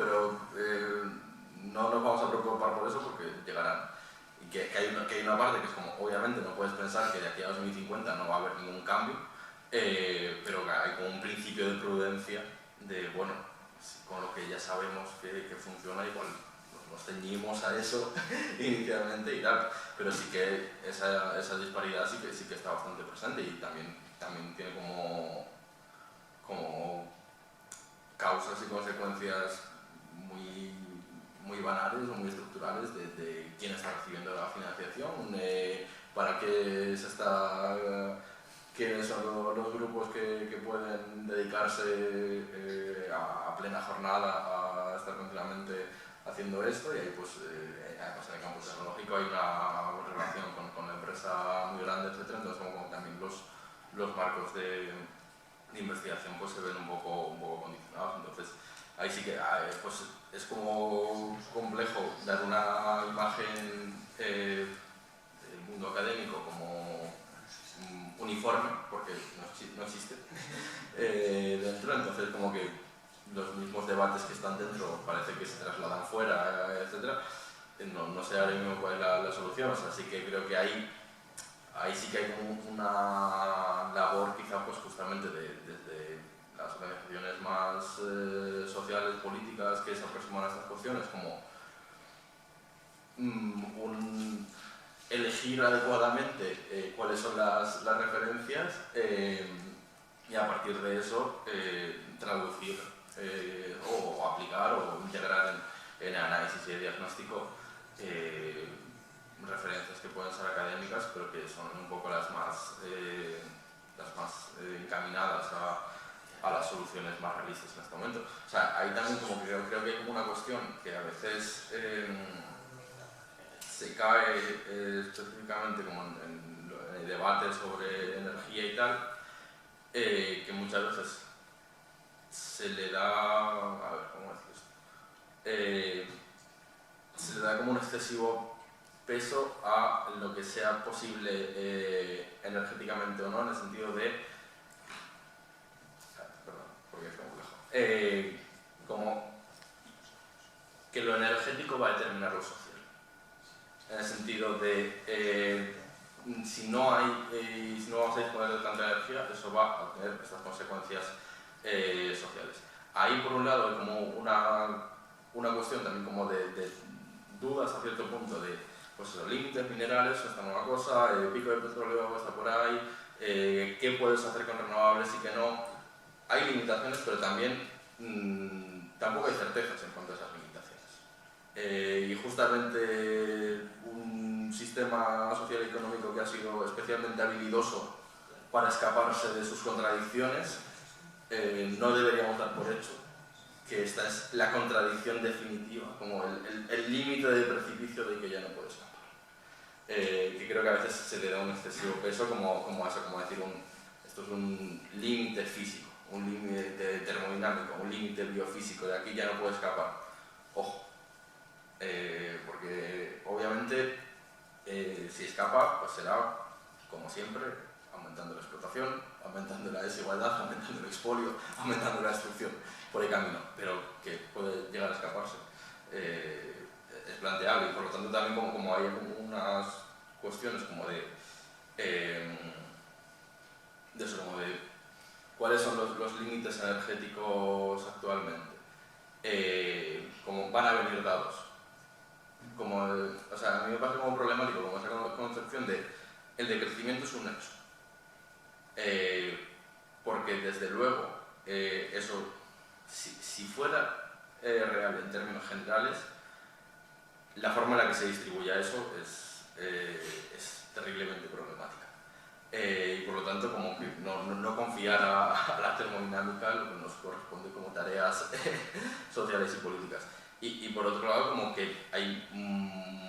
no nos vamos a preocupar por eso porque llegarán. Y que hay una parte que es como, obviamente no puedes pensar que de aquí a 2050 no va a haber ningún cambio, pero hay como un principio de prudencia de, bueno, con lo que ya sabemos que funciona, igual nos ceñimos a eso inicialmente y tal, pero sí que esa disparidad sí que está bastante presente y también tiene como causas y consecuencias muy banales o muy estructurales de quién está recibiendo la financiación, para qué se está, quiénes son los grupos que pueden dedicarse a plena jornada a estar continuamente haciendo esto, y ahí pues además en el campo tecnológico hay una relación con la empresa muy grande, etcétera. Entonces como también los marcos de investigación pues se ven un poco condicionados. Entonces ahí sí que pues es como complejo dar una imagen del mundo académico como uniforme, porque no existe dentro. Entonces como que los mismos debates que están dentro parece que se trasladan fuera, etcétera. No sé ahora mismo cuál es la solución, o sea, sí que creo que ahí sí que hay como una labor quizá pues justamente desde las organizaciones más sociales, políticas que se aproximan a estas cuestiones, como elegir adecuadamente cuáles son las referencias y a partir de eso traducir o aplicar o integrar en análisis y diagnóstico referencias que pueden ser académicas, pero que son un poco las más encaminadas a las soluciones más realistas en este momento. O sea, ahí también como que creo que hay como una cuestión que a veces se cae específicamente como en el debate sobre energía y tal, que muchas veces se le da, a ver, ¿cómo decir esto? Se le da como un excesivo peso a lo que sea posible energéticamente o no, en el sentido de, perdón, porque es muy lejos, como que lo energético va a determinar lo social, en el sentido de si no vamos a disponer de tanta energía, eso va a tener estas consecuencias sociales. Ahí por un lado hay como una cuestión también como de dudas a cierto punto de pues los límites minerales, esta nueva cosa, el pico de petróleo está por ahí, qué puedes hacer con renovables y qué no. Hay limitaciones, pero también tampoco hay certezas en cuanto a esas limitaciones. Y justamente un sistema social y económico que ha sido especialmente habilidoso para escaparse de sus contradicciones, no deberíamos dar por hecho que esta es la contradicción definitiva, como el límite de precipicio de que ya no puede escapar. Que creo que a veces se le da un excesivo peso como eso, como decir esto es un límite físico, un límite termodinámico, un límite biofísico, de aquí ya no puede escapar. Ojo, porque obviamente si escapa, pues será, como siempre, aumentando la explotación, aumentando la desigualdad, aumentando el expolio, aumentando la destrucción por el camino, pero que puede llegar a escaparse. Es planteable y por lo tanto también como hay unas cuestiones como de eso, como de cuáles son los límites energéticos actualmente, como van a venir dados. O sea, a mí me parece como problemático como esa concepción de el decrecimiento es un hecho. Porque desde luego eso, si fuera real en términos generales, la forma en la que se distribuya eso es terriblemente problemática. Y por lo tanto, como que no confiar a la termodinámica lo que nos corresponde como tareas sociales y políticas. Y por otro lado, como que hay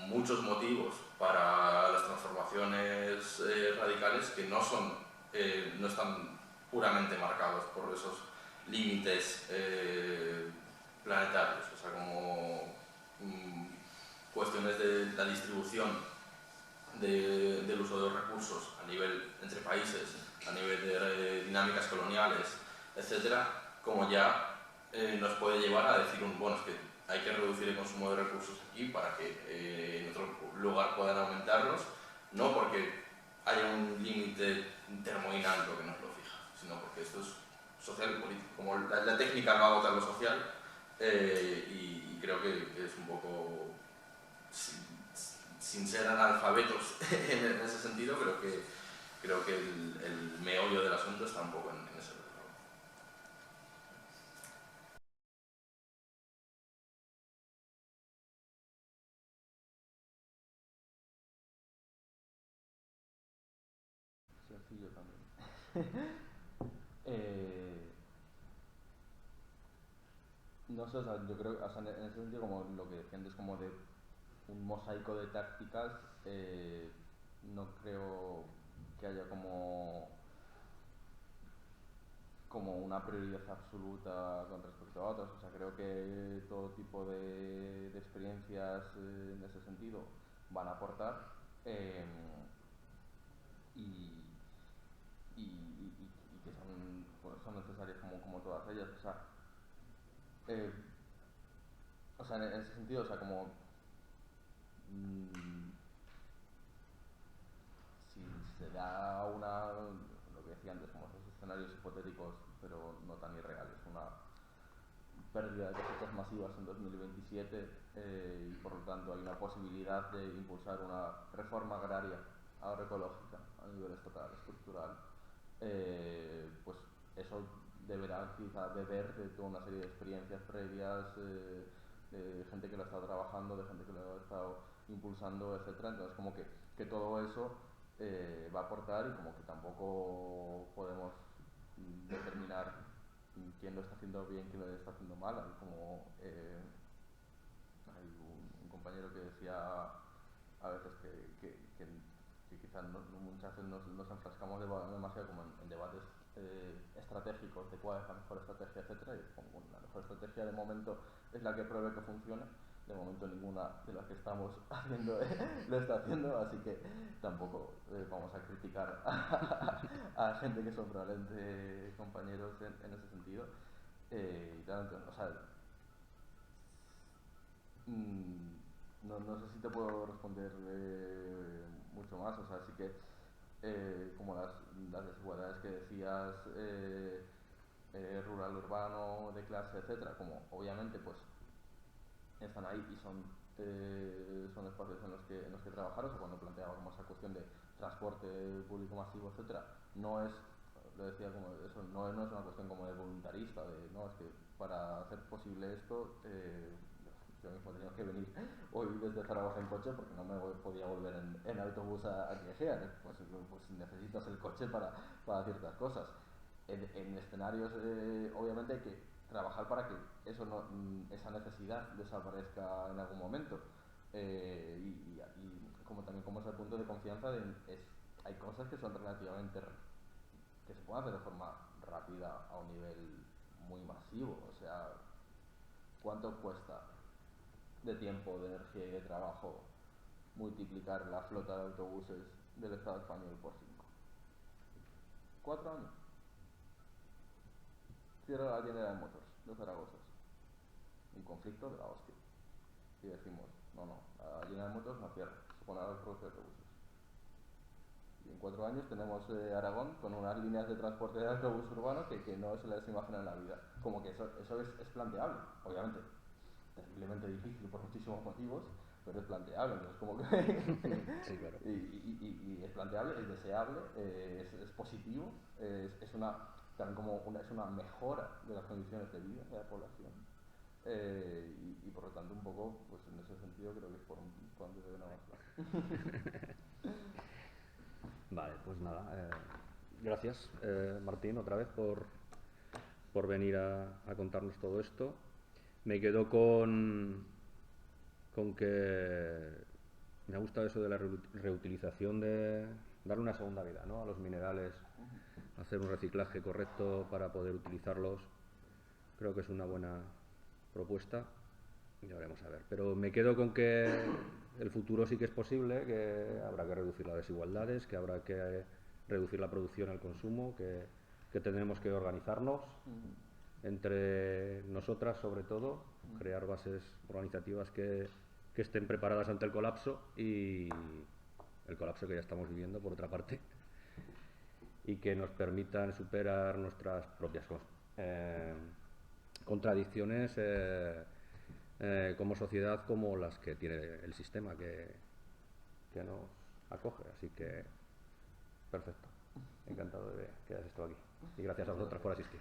muchos motivos para las transformaciones radicales que no están puramente marcados por esos límites planetarios, o sea, como cuestiones de la distribución del uso de los recursos a nivel entre países, a nivel de dinámicas coloniales, etcétera, como ya nos puede llevar a decir, bueno, es que hay que reducir el consumo de recursos aquí para que en otro lugar puedan aumentarlos, no porque haya un límite termodinámico que nos lo fija, sino porque esto es social y político. Como la técnica va a agotar lo social, y creo que es un poco, sin ser analfabetos en ese sentido, creo que el meollo del asunto está un poco en ese lado. Sencillo también. No sé, o sea, yo creo, o sea, en ese sentido, como lo que decían es como de un mosaico de tácticas, no creo que haya como una prioridad absoluta con respecto a otras. O sea, creo que todo tipo de experiencias en ese sentido van a aportar, y que son necesarias como todas ellas. O sea, en ese sentido, o sea, como si se da lo que decía antes, como esos escenarios hipotéticos, pero no tan irreales, una pérdida de cosechas masivas en 2027, y por lo tanto hay una posibilidad de impulsar una reforma agraria agroecológica a nivel estatal, estructural, pues eso deberá quizá beber de toda una serie de experiencias previas, de gente que lo ha estado trabajando, de gente que lo ha estado impulsando, etcétera. Entonces como que todo eso va a aportar, y como que tampoco podemos determinar quién lo está haciendo bien, quién lo está haciendo mal. Hay como hay un compañero que decía a veces que quizás muchas veces nos enfrascamos demasiado como en debates estratégicos de cuál es la mejor estrategia, etcétera, y como la mejor estrategia de momento es la que pruebe que funcione. De momento ninguna de las que estamos haciendo lo está haciendo, así que tampoco vamos a criticar a gente que son probablemente compañeros en ese sentido. Y claro, o sea, no sé si te puedo responder mucho más, o sea, sí que como las desigualdades que decías, rural-urbano, de clase, etcétera, como obviamente pues están ahí y son espacios en los que trabajar. O sea, cuando planteaba como esa cuestión de transporte público masivo, etcétera, no es, lo decía como eso, no es una cuestión como de voluntarista, de no, es que para hacer posible esto yo mismo tenía que venir hoy desde Zaragoza en coche porque no me podía volver en autobús a Egea, pues necesitas el coche para ciertas cosas. En escenarios obviamente hay que trabajar para que eso esa necesidad desaparezca en algún momento, y como también como ese punto de confianza hay cosas que son relativamente que se pueden hacer de forma rápida a un nivel muy masivo. O sea, ¿cuánto cuesta de tiempo, de energía y de trabajo multiplicar la flota de autobuses del Estado español por 5? 4 años. Cierra la General Motors de Zaragoza. Un conflicto de la hostia. Y decimos, no, la General Motors no cierra, se pone a la producción de autobuses. Y en 4 años tenemos Aragón con unas líneas de transporte de autobús urbano que no se les imagina en la vida. Como que eso es planteable, obviamente. Terriblemente difícil por muchísimos motivos, pero es planteable. Entonces, como que Sí, claro. y es planteable, es deseable, es positivo, también es una mejora de las condiciones de vida de la población, y por lo tanto un poco pues en ese sentido creo que es por donde deben avanzar. Vale, pues nada, gracias Martín otra vez por venir a contarnos todo esto. Me quedo con que me ha gustado eso de la reutilización, de darle una segunda vida, ¿no?, a los minerales, hacer un reciclaje correcto para poder utilizarlos. Creo que es una buena propuesta, ya veremos a ver. Pero me quedo con que el futuro sí que es posible, que habrá que reducir las desigualdades, que habrá que reducir la producción, el consumo, que tenemos que organizarnos entre nosotras, sobre todo, crear bases organizativas que estén preparadas ante el colapso, y el colapso que ya estamos viviendo, por otra parte, y que nos permitan superar nuestras propias contradicciones como sociedad, como las que tiene el sistema que nos acoge. Así que, perfecto. Encantado de que hayas estado aquí. Y gracias a vosotras por asistir.